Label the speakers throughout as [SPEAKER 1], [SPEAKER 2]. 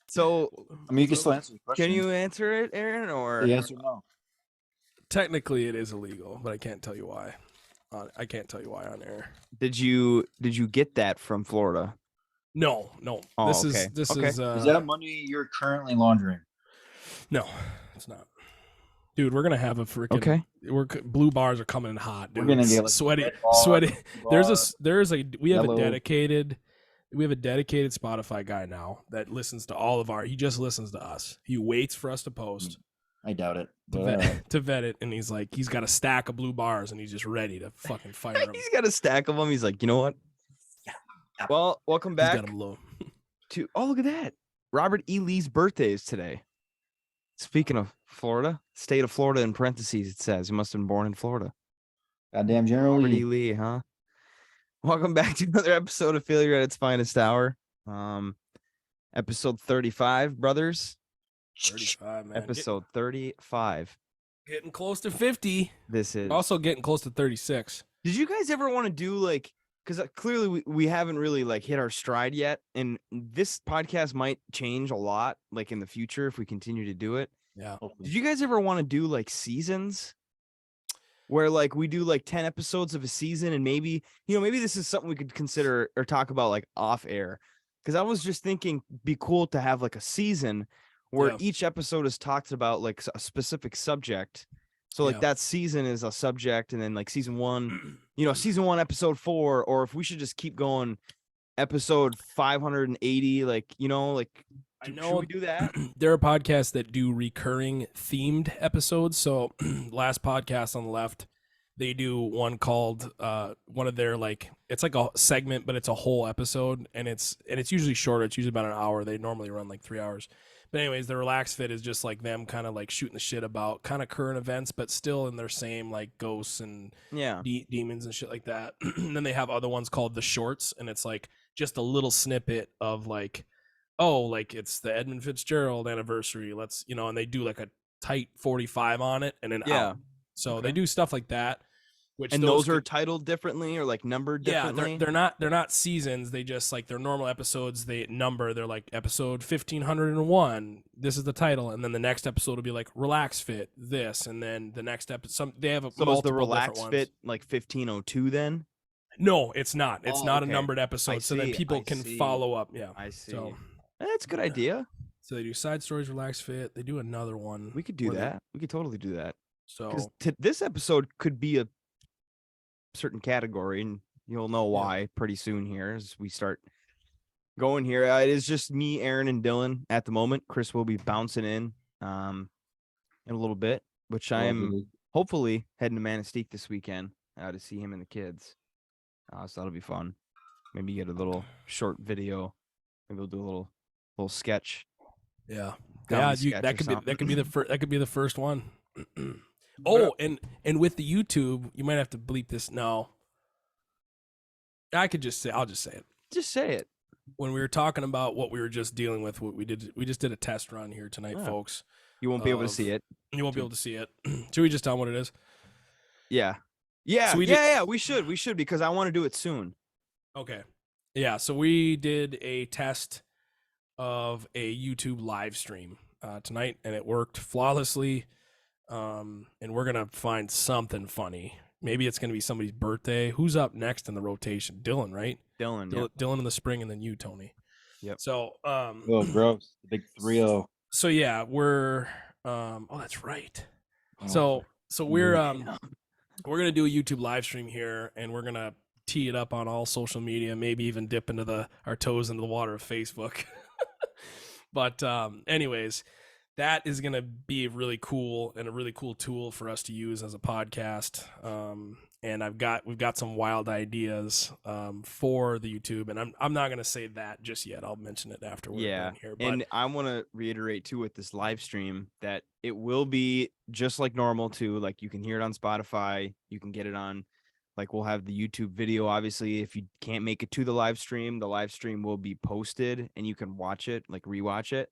[SPEAKER 1] So,
[SPEAKER 2] I mean, you can still answer the question.
[SPEAKER 1] can you answer it, Aaron, or
[SPEAKER 2] Yes or no?
[SPEAKER 3] Technically, it is illegal, but I can't tell you why. I can't tell you why on air.
[SPEAKER 1] did you get that from Florida?
[SPEAKER 3] No.
[SPEAKER 1] Oh,
[SPEAKER 3] This
[SPEAKER 1] okay.
[SPEAKER 3] is
[SPEAKER 1] Okay.
[SPEAKER 2] Is that money you're currently laundering?
[SPEAKER 3] no, it's not. Dude, we're gonna have a freaking
[SPEAKER 1] Okay.
[SPEAKER 3] blue bars are coming in hot, dude.
[SPEAKER 2] We're gonna get like
[SPEAKER 3] sweaty.
[SPEAKER 2] red bar, blue
[SPEAKER 3] We have
[SPEAKER 2] yellow.
[SPEAKER 3] a dedicated Spotify guy now that listens to all of our. He just listens to us. He waits for us to post
[SPEAKER 2] I doubt it.
[SPEAKER 3] to
[SPEAKER 2] But,
[SPEAKER 3] vet it, and he's got a stack of blue bars, and he's just ready to fucking fire them.
[SPEAKER 1] He's got a stack of them. He's like, you know what?
[SPEAKER 2] Yeah.
[SPEAKER 1] Well, welcome
[SPEAKER 3] He's
[SPEAKER 1] back
[SPEAKER 3] got them low.
[SPEAKER 1] to. Oh, look at that! Robert E. Lee's birthday is today. Speaking of Florida, state of Florida in parentheses, it says he must have been born in Florida.
[SPEAKER 2] goddamn General
[SPEAKER 1] Robert E.
[SPEAKER 2] Lee.
[SPEAKER 1] Lee, huh? Welcome back to another episode of Failure at its Finest Hour. Episode 35, brothers.
[SPEAKER 3] 35, man.
[SPEAKER 1] Episode 35.
[SPEAKER 3] Getting close to 50.
[SPEAKER 1] This is
[SPEAKER 3] Also getting close to 36.
[SPEAKER 1] Did you guys ever want to do like? Because clearly we haven't really like hit our stride yet, and this podcast might change a lot like in the future if we continue to do it.
[SPEAKER 3] Yeah.
[SPEAKER 1] Did you guys ever want to do like seasons where like we do like 10 episodes of a season, and maybe this is something we could consider or talk about like off air? Because I was just thinking be cool to have like a season where each episode is talked about like a specific subject. So like that season is a subject, and then like season one, season 1, episode 4, or if we should just keep going, episode 580, like,
[SPEAKER 3] I know
[SPEAKER 1] should we do that?
[SPEAKER 3] There are podcasts that do recurring themed episodes. So last podcast on the left, they do one called one of their like, it's like a segment, but it's a whole episode, and it's usually shorter. It's usually about an hour. They normally run like 3 hours. But anyways, the Relax Fit is just like them kind of like shooting the shit about kind of current events, but still in their same like ghosts and demons and shit like that. And then they have other ones called The Shorts, and it's like just a little snippet of like, oh, like it's the Edmund Fitzgerald anniversary. Let's, and they do like a tight 45 on it and then out. So they do stuff like that.
[SPEAKER 1] And those are titled differently or like numbered differently?
[SPEAKER 3] Yeah, they're not seasons. They just like they're normal episodes. They number. They're like episode 1501. This is the title, and then the next episode will be like Relax Fit this, and then the next episode they have a
[SPEAKER 1] so is the Relax Fit like 1502 then?
[SPEAKER 3] No, it's not. It's not a numbered episode, so then people can follow up. Yeah,
[SPEAKER 1] I see.
[SPEAKER 3] So
[SPEAKER 1] that's a good idea.
[SPEAKER 3] So they do Side Stories, Relax Fit. They do another one.
[SPEAKER 1] We could do that. We could totally do that.
[SPEAKER 3] So
[SPEAKER 1] this episode could be a certain category, and you'll know why pretty soon here as we start going here. It is just me, Aaron, and Dylan at the moment. Chris will be bouncing in a little bit, which I am hopefully heading to Manistee this weekend to see him and the kids. So that'll be fun. Maybe get a little short video. Maybe we'll do a little sketch.
[SPEAKER 3] Yeah,
[SPEAKER 1] that
[SPEAKER 3] could be the first one. Oh, and with the YouTube, you might have to bleep this. No, I'll just say it.
[SPEAKER 1] Just say it.
[SPEAKER 3] When we were talking about what we were just dealing with, what we just did a test run here tonight, folks.
[SPEAKER 1] You won't be able to see it.
[SPEAKER 3] You won't be able to see it. Should we just tell them what it is?
[SPEAKER 1] Yeah. So we should because I want to do it soon.
[SPEAKER 3] Okay. Yeah. So we did a test of a YouTube live stream tonight, and it worked flawlessly. And we're gonna find something funny. Maybe it's gonna be somebody's birthday. Who's up next in the rotation? Dylan, right? Dylan in the spring, and then you, Tony.
[SPEAKER 1] Yep.
[SPEAKER 3] So
[SPEAKER 2] gross, the big 3-0.
[SPEAKER 3] So yeah, we're oh, that's right. So we're gonna do a YouTube live stream here, and we're gonna tee it up on all social media, maybe even dip into our toes into the water of Facebook. But anyways, that is going to be really cool and a really cool tool for us to use as a podcast. And we've got some wild ideas for the YouTube, and I'm not going to say that just yet. I'll mention it after we're done here. But
[SPEAKER 1] and I want to reiterate too with this live stream that it will be just like normal too. Like you can hear it on Spotify, you can get it on. Like we'll have the YouTube video. Obviously, if you can't make it to the live stream will be posted and you can watch it, like rewatch it.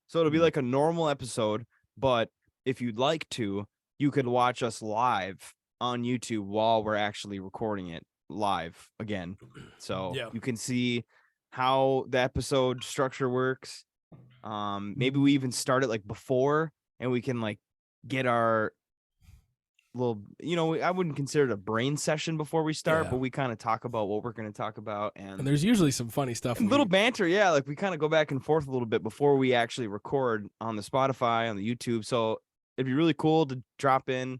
[SPEAKER 1] So it'll be like a normal episode, but if you'd like to, you could watch us live on YouTube while we're actually recording it live again. So you can see how the episode structure works. Maybe we even start it like before, and we can like get our little, I wouldn't consider it a brain session before we start,
[SPEAKER 3] Yeah.
[SPEAKER 1] but we kind of talk about what we're going to talk about,
[SPEAKER 3] And there's usually some funny stuff.
[SPEAKER 1] and little banter. Yeah, like we kind of go back and forth a little bit before we actually record on the Spotify, on the YouTube. So it'd be really cool to drop in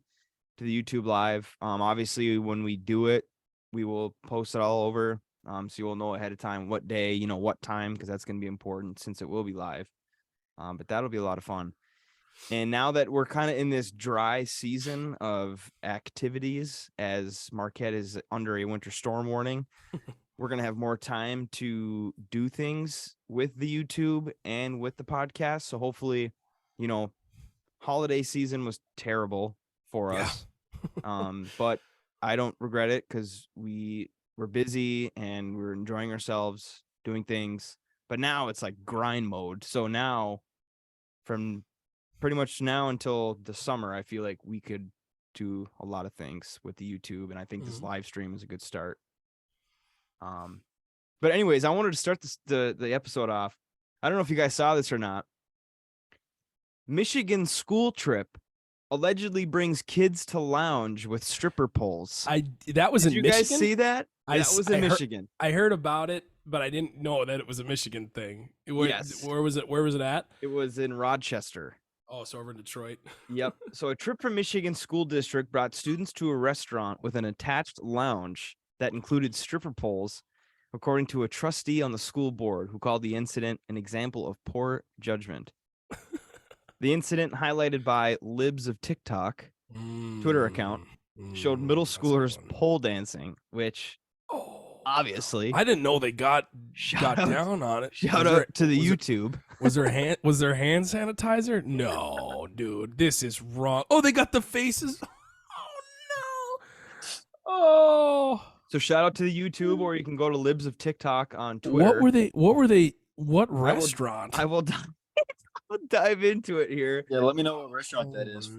[SPEAKER 1] to the YouTube live. Obviously when we do it, we will post it all over. So you'll know ahead of time what day, what time, because that's going to be important since it will be live. But that'll be a lot of fun. And now that we're kind of in this dry season of activities, as Marquette is under a winter storm warning, we're going to have more time to do things with the YouTube and with the podcast. So hopefully, holiday season was terrible for us. But I don't regret it because we were busy and we're enjoying ourselves doing things. But now it's like grind mode. So now, from pretty much now until the summer, I feel like we could do a lot of things with the YouTube, and I think this live stream is a good start. But anyways, I wanted to start the episode off. I don't know if you guys saw this or not. Michigan school trip allegedly brings kids to lounge with stripper poles.
[SPEAKER 3] That was
[SPEAKER 1] Did
[SPEAKER 3] in
[SPEAKER 1] you
[SPEAKER 3] Michigan?
[SPEAKER 1] guys see that? That was in Michigan.
[SPEAKER 3] I heard about it, but I didn't know that it was a Michigan thing.
[SPEAKER 1] Yes.
[SPEAKER 3] Where was it? Where was it at?
[SPEAKER 1] It was in Rochester.
[SPEAKER 3] Oh, so over in Detroit.
[SPEAKER 1] Yep. So a trip from Michigan School District brought students to a restaurant with an attached lounge that included stripper poles, according to a trustee on the school board who called the incident an example of poor judgment. The incident, highlighted by Libs of TikTok Twitter account, showed middle schoolers pole dancing, which obviously
[SPEAKER 3] I didn't know they got down on it.
[SPEAKER 1] Shout out to the YouTube.
[SPEAKER 3] Was there hand sanitizer? No, dude, this is wrong. Oh, they got the faces. Oh no. Oh.
[SPEAKER 1] So shout out to the YouTube, or you can go to Libs of TikTok on Twitter.
[SPEAKER 3] What were they? What restaurant?
[SPEAKER 1] I will dive into it here.
[SPEAKER 2] Yeah, let me know what restaurant that is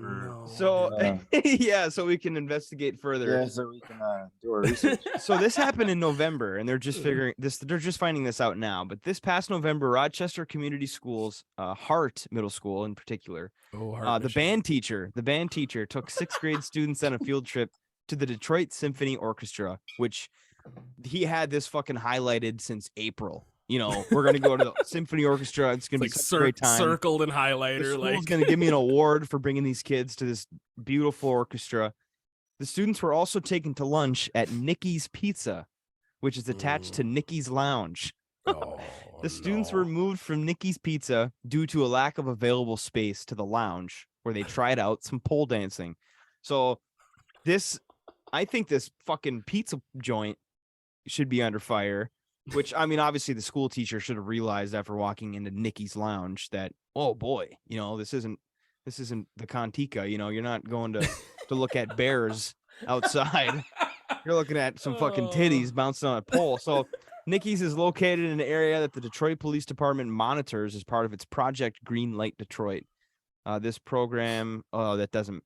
[SPEAKER 1] so we can investigate further.
[SPEAKER 2] Yeah, so we can do our research.
[SPEAKER 1] So this happened in November, and they're just figuring this. They're just finding this out now. But this past November, Rochester Community Schools, Hart Middle School in particular, the band teacher took 6th grade students on a field trip to the Detroit Symphony Orchestra, which he had this fucking highlighted since April. We're gonna go to the symphony orchestra. It's gonna be such a great time.
[SPEAKER 3] Circled and highlighter.
[SPEAKER 1] Like, gonna give me an award for bringing these kids to this beautiful orchestra. The students were also taken to lunch at Nikki's Pizza, which is attached to Nikki's Lounge. The students were moved from Nikki's Pizza due to a lack of available space to the lounge, where they tried out some pole dancing. So I think this fucking pizza joint should be under fire. Which, I mean, obviously the school teacher should have realized after walking into Nikki's Lounge that, oh boy, this isn't the Contica. You're not going to look at bears outside. You're looking at some fucking titties bouncing on a pole. So Nikki's is located in an area that the Detroit Police Department monitors as part of its Project Green Light Detroit. This program, that doesn't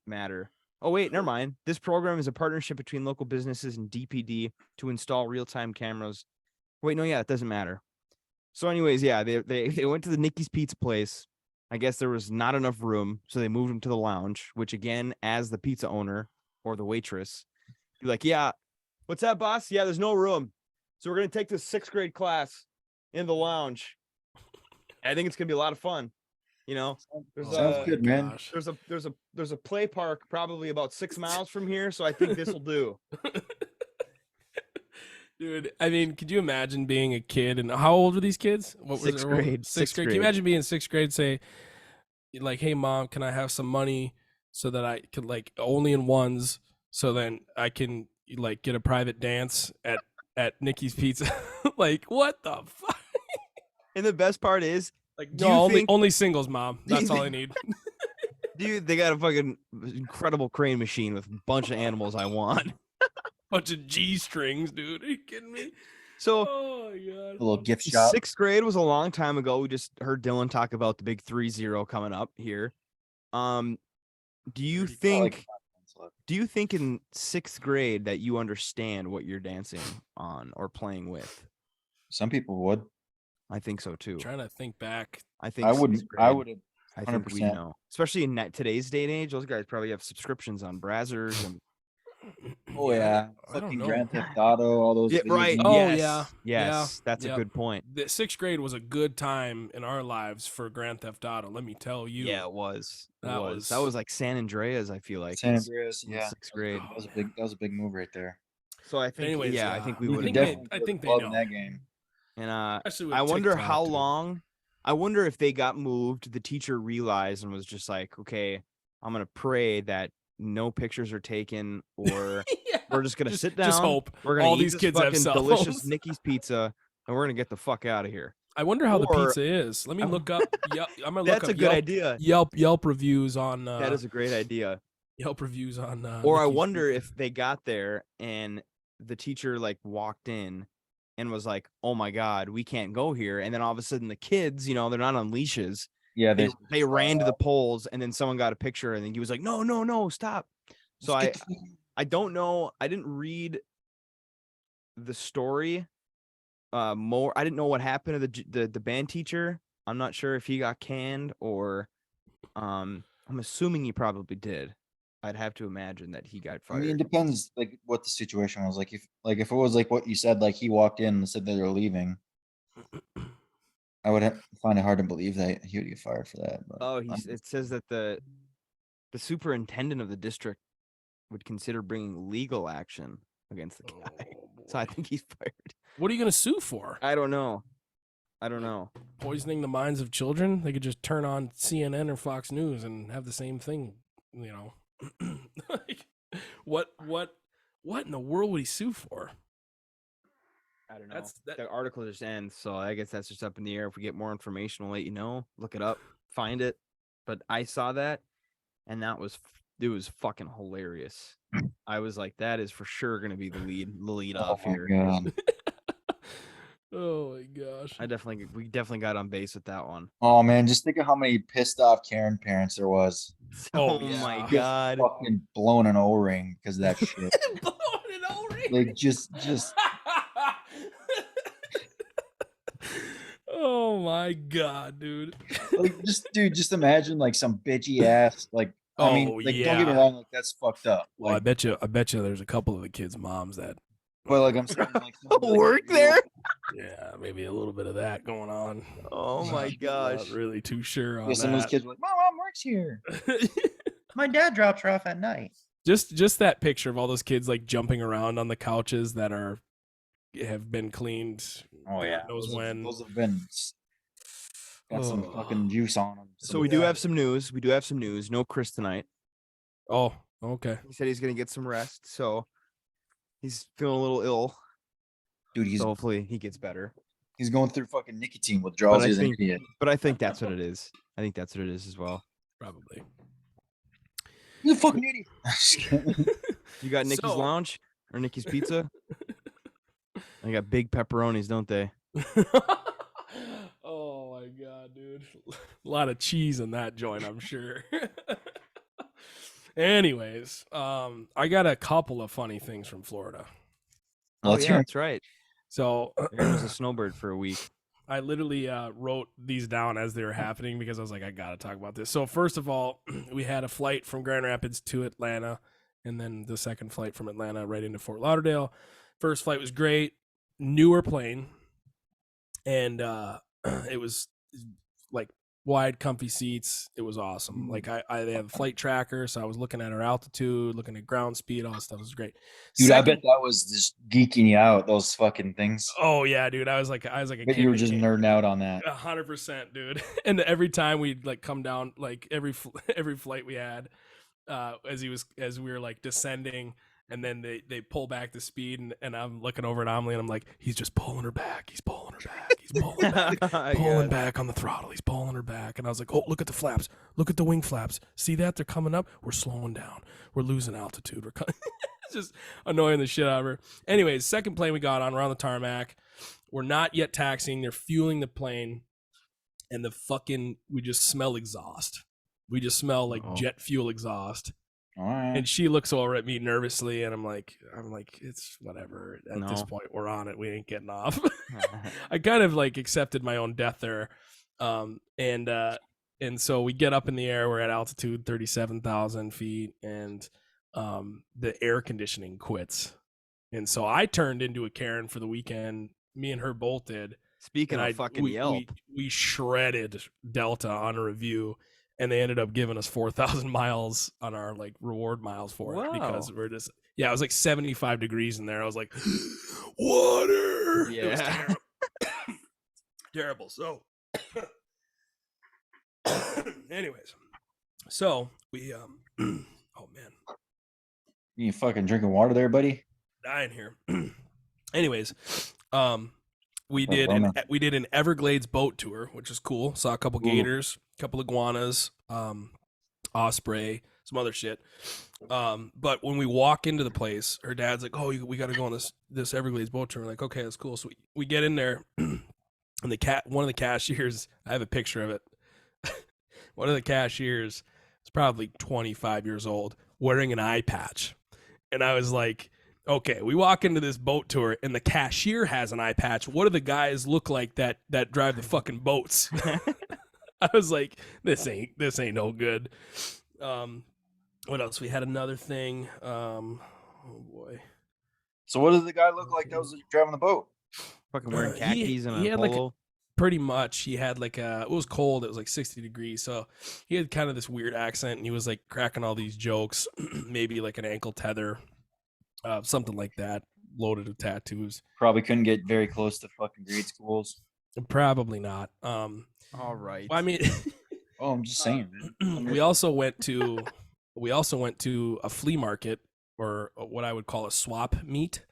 [SPEAKER 1] matter. Oh, wait, never mind. This program is a partnership between local businesses and DPD to install real-time cameras. Wait, no, yeah, it doesn't matter. So anyways, yeah, they went to the Nikki's Pizza place. I guess there was not enough room, so they moved them to the lounge, which again, as the pizza owner or the waitress, you're like, yeah, what's that, boss? Yeah, there's no room. So we're going to take this 6th grade class in the lounge. I think it's going to be a lot of fun.
[SPEAKER 2] Sounds good, man.
[SPEAKER 1] There's a play park probably about 6 miles from here, so I think this will do.
[SPEAKER 3] Dude, I mean, could you imagine being a kid? And how old were these kids? What was
[SPEAKER 1] 6th grade.
[SPEAKER 3] 6th grade. Can you imagine being in 6th grade? Say, like, hey, mom, can I have some money so that I could, like, only in ones, so then I can, like, get a private dance at Nikki's Pizza? Like, what the fuck?
[SPEAKER 1] And the best part is,
[SPEAKER 3] like, no, only singles, mom. That's all I need.
[SPEAKER 1] Dude, they got a fucking incredible crane machine with a bunch of animals I want.
[SPEAKER 3] Bunch of G strings, dude. Are you kidding me?
[SPEAKER 1] So,
[SPEAKER 3] oh my God.
[SPEAKER 2] A little gift shop.
[SPEAKER 1] 6th grade was a long time ago. We just heard Dylan talk about the big 3-0 coming up here. Do you think in 6th grade that you understand what you're dancing on or playing with?
[SPEAKER 2] Some people would.
[SPEAKER 1] I think so too.
[SPEAKER 3] Trying to think back.
[SPEAKER 1] I think
[SPEAKER 2] I wouldn't. I would have.
[SPEAKER 1] I think we
[SPEAKER 2] 100%.
[SPEAKER 1] know, especially in today's day and age. Those guys probably have subscriptions on Brazzers and.
[SPEAKER 2] Oh yeah,
[SPEAKER 3] I don't
[SPEAKER 2] fucking
[SPEAKER 3] know.
[SPEAKER 2] Grand Theft Auto, all those.
[SPEAKER 1] Yeah,
[SPEAKER 2] video
[SPEAKER 1] right.
[SPEAKER 2] games.
[SPEAKER 3] Oh,
[SPEAKER 1] Yes.
[SPEAKER 3] yeah.
[SPEAKER 1] Yes, that's
[SPEAKER 3] Yep.
[SPEAKER 1] a good point.
[SPEAKER 3] The 6th grade was a good time in our lives for Grand Theft Auto. Let me tell you.
[SPEAKER 1] Yeah, it was.
[SPEAKER 3] That
[SPEAKER 1] That was like San Andreas. I feel like
[SPEAKER 2] San
[SPEAKER 1] is
[SPEAKER 2] Andreas.
[SPEAKER 1] in
[SPEAKER 2] Yeah,
[SPEAKER 1] 6th grade.
[SPEAKER 2] That was a big. That was a big move right there.
[SPEAKER 1] So I think.
[SPEAKER 3] Anyways,
[SPEAKER 1] I think we
[SPEAKER 2] You
[SPEAKER 1] would
[SPEAKER 2] could
[SPEAKER 1] have.
[SPEAKER 2] definitely
[SPEAKER 3] I
[SPEAKER 2] go to
[SPEAKER 3] think
[SPEAKER 2] the
[SPEAKER 3] they
[SPEAKER 2] club
[SPEAKER 3] know.
[SPEAKER 2] in that game.
[SPEAKER 1] And
[SPEAKER 3] Especially with
[SPEAKER 1] I wonder
[SPEAKER 3] TikTok,
[SPEAKER 1] how
[SPEAKER 3] dude.
[SPEAKER 1] long. I wonder if they got moved. The teacher realized and was just like, "Okay, I'm gonna pray that no pictures are taken, or
[SPEAKER 3] Yeah.
[SPEAKER 1] we're just gonna sit down.
[SPEAKER 3] Just hope
[SPEAKER 1] We're gonna
[SPEAKER 3] all
[SPEAKER 1] eat
[SPEAKER 3] these
[SPEAKER 1] this
[SPEAKER 3] kids have
[SPEAKER 1] fucking
[SPEAKER 3] cell
[SPEAKER 1] delicious
[SPEAKER 3] phones.
[SPEAKER 1] Nikki's pizza, and we're gonna get the fuck out of here."
[SPEAKER 3] I wonder how the
[SPEAKER 1] Or-
[SPEAKER 3] pizza is. Let me look up. I'm gonna look
[SPEAKER 1] That's
[SPEAKER 3] up
[SPEAKER 1] a good idea.
[SPEAKER 3] Yelp reviews on.
[SPEAKER 1] That is a great idea.
[SPEAKER 3] Yelp reviews on.
[SPEAKER 1] Or I
[SPEAKER 3] Nikki's
[SPEAKER 1] wonder
[SPEAKER 3] Pizza.
[SPEAKER 1] if they got there and the teacher like walked in and was like, "Oh my God, we can't go here." And then all of a sudden the kids, they're not on leashes.
[SPEAKER 2] Yeah,
[SPEAKER 1] They ran to the poles and then someone got a picture and then he was like, no, stop. So I don't know. I didn't read the story more. I didn't know what happened to the band teacher. I'm not sure if he got canned or I'm assuming he probably did. I'd have to imagine that he got
[SPEAKER 2] I
[SPEAKER 1] fired.
[SPEAKER 2] mean, it depends like what the situation was. Like if it was like what you said, like he walked in and said that they were leaving, I would find it hard to believe that he would get fired for that. But
[SPEAKER 1] It says that the superintendent of the district would consider bringing legal action against the guy. So I think he's fired.
[SPEAKER 3] What are you gonna sue for?
[SPEAKER 1] I don't know.
[SPEAKER 3] Poisoning the minds of children? They could just turn on CNN or Fox News and have the same thing. Like, what in the world would he sue for?
[SPEAKER 1] I don't know. The article just ends, so I guess that's just up in the air. If we get more information, we'll let you know. Look it up, find it. But I saw that, and it was fucking hilarious. I was like, that is for sure going to be the lead off here.
[SPEAKER 2] God.
[SPEAKER 3] Oh my gosh.
[SPEAKER 1] We definitely got on base with that one.
[SPEAKER 2] Oh man, just think of how many pissed off Karen parents there was.
[SPEAKER 3] Oh,
[SPEAKER 1] my
[SPEAKER 3] yeah.
[SPEAKER 1] God.
[SPEAKER 2] Fucking blowing an O-ring because of that shit.
[SPEAKER 3] Blowing an O-ring.
[SPEAKER 2] Like just
[SPEAKER 3] Oh my God, dude.
[SPEAKER 2] like just imagine like some bitchy ass like I mean, like don't get me
[SPEAKER 3] yeah.
[SPEAKER 2] wrong, like that's fucked up.
[SPEAKER 3] Well,
[SPEAKER 2] Like,
[SPEAKER 3] I bet you there's a couple of the kids' moms that
[SPEAKER 2] but like I'm saying, like somebody,
[SPEAKER 1] Work
[SPEAKER 2] like,
[SPEAKER 1] there?
[SPEAKER 3] yeah, maybe a little bit of that going on.
[SPEAKER 1] Oh my gosh.
[SPEAKER 3] Not really too sure on
[SPEAKER 2] Yeah, some of those
[SPEAKER 3] that.
[SPEAKER 2] kids were like, my mom works here. My dad drops her off at night.
[SPEAKER 3] just that picture of all those kids like jumping around on the couches that have been cleaned.
[SPEAKER 2] Oh yeah,
[SPEAKER 3] God knows when.
[SPEAKER 2] those have been got some fucking juice on them.
[SPEAKER 1] So we do have some news. No Chris tonight.
[SPEAKER 3] Oh, okay.
[SPEAKER 1] He said he's going to get some rest, so he's feeling a little ill.
[SPEAKER 2] Dude,
[SPEAKER 1] So hopefully he gets better.
[SPEAKER 2] he's going through fucking nicotine withdrawals. He's an idiot.
[SPEAKER 1] But I think that's what it is. I think that's what it is as well.
[SPEAKER 3] Probably.
[SPEAKER 2] You fucking idiot.
[SPEAKER 1] You got Nikki's Lounge or Nikki's Pizza? They got big pepperonis, don't they?
[SPEAKER 3] Oh my God, dude. A lot of cheese in that joint, I'm sure. Anyways, I got a couple of funny things from Florida.
[SPEAKER 2] Let's hear it.
[SPEAKER 1] That's right.
[SPEAKER 3] So
[SPEAKER 1] Aaron was a snowbird for a week.
[SPEAKER 3] I literally wrote these down as they were happening because I was like, I got to talk about this. So first of all, we had a flight from Grand Rapids to Atlanta, and then the second flight from Atlanta right into Fort Lauderdale. First flight was great. Newer plane. And it was like wide, comfy seats. It was awesome. Like they have a flight tracker, so I was looking at our altitude, looking at ground speed, all that stuff. It was great.
[SPEAKER 2] Dude, I bet that was just geeking you out, those fucking things.
[SPEAKER 3] Oh yeah, dude. I was like a kid.
[SPEAKER 2] You were just nerding out on that.
[SPEAKER 3] 100%, dude. And every time we'd like come down, like every flight we had, as we were like descending, and then they pull back the speed, and I'm looking over at Amelie, and I'm like, he's just pulling her back. He's pulling her back. He's pulling back. Pulling back on the throttle. He's pulling her back. And I was like, oh, look at the flaps. Look at the wing flaps. See that? They're coming up. We're slowing down. We're losing altitude. We're it's just annoying the shit out of her. Anyways, second plane we got on, we're on the tarmac. We're not yet taxiing. They're fueling the plane. And we just smell exhaust. We just smell like jet fuel exhaust.
[SPEAKER 2] All right.
[SPEAKER 3] And she looks over at me nervously, and I'm like, it's whatever. At this
[SPEAKER 1] No.
[SPEAKER 3] point, we're on it. We ain't getting off. I kind of like accepted my own death there. And so we get up in the air. We're at altitude 37,000 feet, and the air conditioning quits. And so I turned into a Karen for the weekend. Me and her both did.
[SPEAKER 1] Speaking
[SPEAKER 3] And
[SPEAKER 1] of fucking Yelp,
[SPEAKER 3] we shredded Delta on a review, and they ended up giving us 4,000 miles on our like reward miles for it because
[SPEAKER 1] Wow.
[SPEAKER 3] we're just it was like 75 degrees in there. I was like, water. It was
[SPEAKER 1] Yeah.
[SPEAKER 3] terrible. Terrible. So, anyways, so we oh man,
[SPEAKER 2] You fucking drinking water there, buddy?
[SPEAKER 3] dying here. Anyways, we
[SPEAKER 2] Oh,
[SPEAKER 3] did
[SPEAKER 2] bummer.
[SPEAKER 3] we did an Everglades boat tour, which is cool. Saw a couple
[SPEAKER 2] Ooh.
[SPEAKER 3] gators, a couple iguanas, osprey, some other shit. But when we walk into the place, her dad's like, "Oh, we got to go on this Everglades boat tour." We're like, "Okay, that's cool." So we get in there, and one of the cashiers, I have a picture of it. One of the cashiers is probably 25 years old, wearing an eye patch, and I was like, okay, we walk into this boat tour and the cashier has an eye patch. What do the guys look like that drive the fucking boats? I was like, this ain't no good. What else? We had another thing. Oh boy.
[SPEAKER 2] So what does the guy look like that was driving the boat?
[SPEAKER 1] fucking wearing
[SPEAKER 3] he-
[SPEAKER 1] khakis and
[SPEAKER 3] he
[SPEAKER 1] a
[SPEAKER 3] had, like,
[SPEAKER 1] polo.
[SPEAKER 3] Pretty much, he had like it was cold. It was like 60 degrees, so he had kind of this weird accent, and he was like cracking all these jokes, maybe like an ankle tether, something like that, loaded with tattoos.
[SPEAKER 2] Probably couldn't get very close to fucking grade schools.
[SPEAKER 3] Probably not.
[SPEAKER 1] All right.
[SPEAKER 3] Well, I mean,
[SPEAKER 2] Oh, I'm just saying. Man.
[SPEAKER 3] we also went to a flea market, or what I would call a swap meet,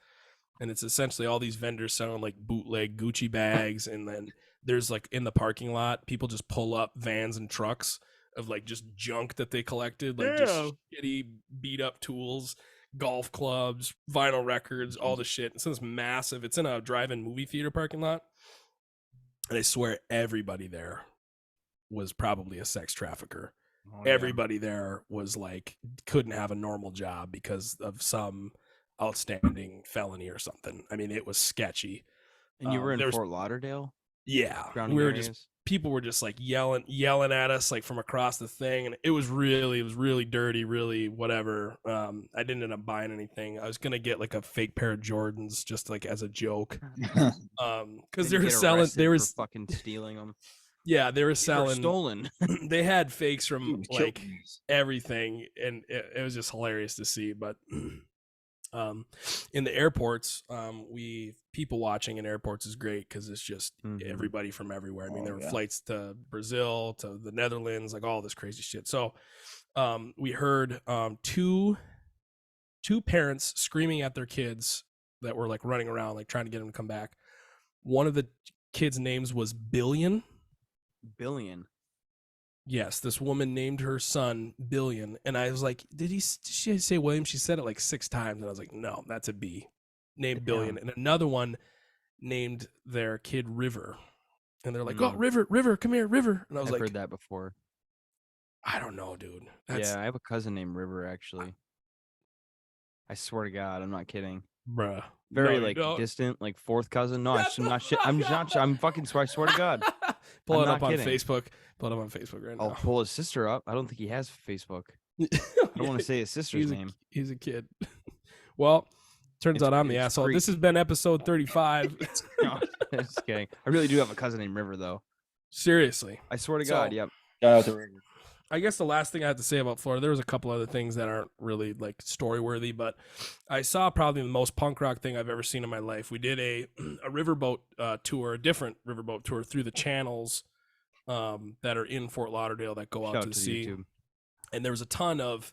[SPEAKER 3] and it's essentially all these vendors selling like bootleg Gucci bags, and then there's like in the parking lot, people just pull up vans and trucks of like just junk that they collected, like just shitty beat up tools, golf clubs, vinyl records, all the shit. It's this massive. It's in a drive-in movie theater parking lot, and I swear everybody there was probably a sex trafficker.
[SPEAKER 1] Oh, yeah.
[SPEAKER 3] Everybody there was like couldn't have a normal job because of some outstanding felony or something. I mean, it was sketchy.
[SPEAKER 1] And you were in
[SPEAKER 3] there was-
[SPEAKER 1] Fort Lauderdale?
[SPEAKER 3] Yeah,
[SPEAKER 1] Surrounding
[SPEAKER 3] we were
[SPEAKER 1] areas?
[SPEAKER 3] just people were just like yelling at us like from across the thing, and it was really dirty, really whatever. I didn't end up buying anything. I was gonna get like a fake pair of Jordans just like as a joke, because
[SPEAKER 1] Then
[SPEAKER 3] they
[SPEAKER 1] you
[SPEAKER 3] were
[SPEAKER 1] get
[SPEAKER 3] selling.
[SPEAKER 1] arrested
[SPEAKER 3] They were
[SPEAKER 1] for fucking stealing them.
[SPEAKER 3] yeah, they were
[SPEAKER 1] These are
[SPEAKER 3] selling.
[SPEAKER 1] stolen.
[SPEAKER 3] They had fakes from
[SPEAKER 2] Dude,
[SPEAKER 3] like
[SPEAKER 2] Chili's.
[SPEAKER 3] everything, and it was just hilarious to see. But in the airports, people watching in airports is great because it's just
[SPEAKER 1] Mhm.
[SPEAKER 3] everybody from everywhere. I mean,
[SPEAKER 2] Oh,
[SPEAKER 3] there were
[SPEAKER 2] yeah.
[SPEAKER 3] flights to Brazil, to the Netherlands, like all this crazy shit. So we heard two parents screaming at their kids that were like running around, like trying to get them to come back. One of the kids' names was Billion.
[SPEAKER 1] Billion.
[SPEAKER 3] Yes, this woman named her son Billion, and I was like, did she say William? She said it like 6 times, and I was like, no, that's a B. Named Billion. And another one named their kid River, and they're like, oh, River, come here, River. And I was
[SPEAKER 1] I've
[SPEAKER 3] like,
[SPEAKER 1] heard that before.
[SPEAKER 3] I don't know, dude.
[SPEAKER 1] Yeah, I have a cousin named River, actually. I swear to God, I'm not kidding.
[SPEAKER 3] Bruh.
[SPEAKER 1] Very
[SPEAKER 3] No, you
[SPEAKER 1] like
[SPEAKER 3] don't.
[SPEAKER 1] distant, like fourth cousin. No, I'm not shit. I'm fucking swear. I swear to God.
[SPEAKER 3] Pull
[SPEAKER 1] I'm
[SPEAKER 3] it up
[SPEAKER 1] not
[SPEAKER 3] on
[SPEAKER 1] kidding.
[SPEAKER 3] Facebook. Pull it up on Facebook right
[SPEAKER 1] I'll
[SPEAKER 3] now.
[SPEAKER 1] pull his sister up. I don't think he has Facebook. I don't want to say his sister's name.
[SPEAKER 3] He's a kid. Well, turns
[SPEAKER 1] It's-
[SPEAKER 3] out I'm the
[SPEAKER 1] it's
[SPEAKER 3] asshole.
[SPEAKER 1] Creek.
[SPEAKER 3] This has been episode 35.
[SPEAKER 1] No, I'm just kidding. I really do have a cousin named River, though.
[SPEAKER 3] Seriously.
[SPEAKER 1] I swear to
[SPEAKER 3] So-
[SPEAKER 1] God. Yep.
[SPEAKER 2] Shout out to River.
[SPEAKER 3] I guess the last thing I have to say about Florida, there was a couple other things that aren't really like story worthy, but I saw probably the most punk rock thing I've ever seen in my life. We did a riverboat tour, a different riverboat tour through the channels that are in Fort Lauderdale that go out
[SPEAKER 1] Shout
[SPEAKER 3] to
[SPEAKER 1] out to
[SPEAKER 3] sea.
[SPEAKER 1] YouTube.
[SPEAKER 3] And there was a ton of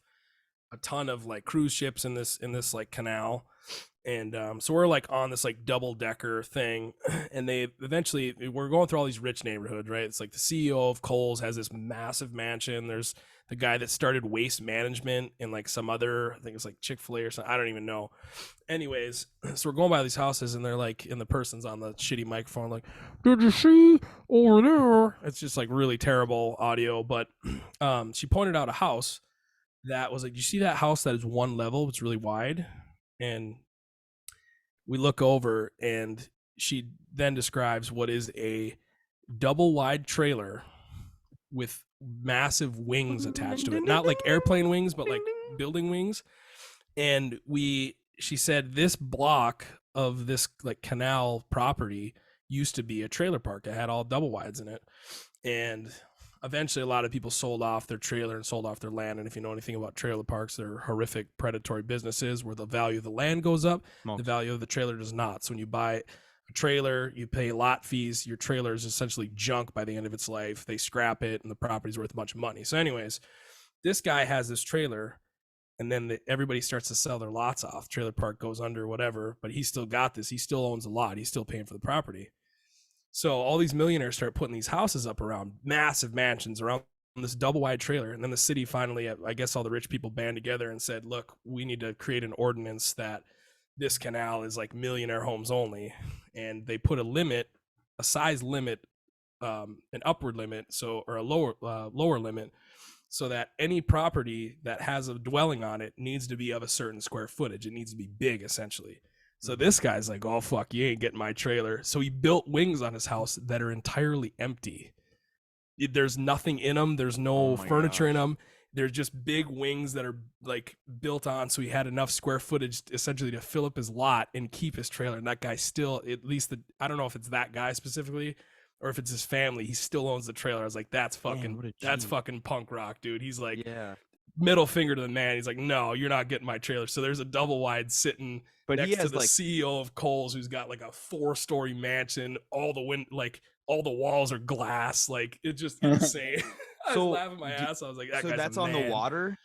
[SPEAKER 3] like cruise ships in this like canal, and so we're like on this like double decker thing, and they eventually we're going through all these rich neighborhoods, right? It's like the CEO of Kohl's has this massive mansion. There's the guy that started Waste Management in like some other, I think it's like Chick-fil-A or something, I don't even know. Anyways, so we're going by these houses, and they're like, and the person's on the shitty microphone like, did you see over there? It's just like really terrible audio, but she pointed out a house that was like, you see that house that is one level, it's really wide, and we look over, and she then describes what is a double wide trailer with massive wings attached to it, not like airplane wings, but like building wings. And she said this block of this like canal property used to be a trailer park. It had all double wides in it, and eventually a lot of people sold off their trailer and sold off their land. And if you know anything about trailer parks, they're horrific predatory businesses where the value of the land goes up, the value of the trailer does not. So when you buy a trailer, you pay lot fees, your trailer is essentially junk by the end of its life. They scrap it and the property's worth a bunch of money. So anyways, this guy has this trailer, and then everybody starts to sell their lots off. Trailer park goes under, whatever, but he still got this. He still owns a lot. He's still paying for the property. So all these millionaires start putting these houses up around, massive mansions around this double wide trailer. And then the city finally, I guess all the rich people band together and said, look, we need to create an ordinance that this canal is like millionaire homes only. And they put a limit, a size limit, an upward limit, or a lower limit, so that any property that has a dwelling on it needs to be of a certain square footage. It needs to be big, essentially. So this guy's like, oh, fuck, you ain't getting my trailer. So he built wings on his house that are entirely empty. There's nothing in them. There's no furniture in them. They're just big wings that are like built on. So he had enough square footage essentially to fill up his lot and keep his trailer. And that guy still, at least I don't know if it's that guy specifically or if it's his family, he still owns the trailer. I was like, that's fucking punk rock, dude. He's like, middle finger to the man. He's like, no, you're not getting my trailer. So there's a double wide sitting next to the CEO of Kohl's, who's got like a 4-story mansion. All the walls are glass. Like, it's just insane. I was laughing my ass. I was like,
[SPEAKER 1] so that's on the water?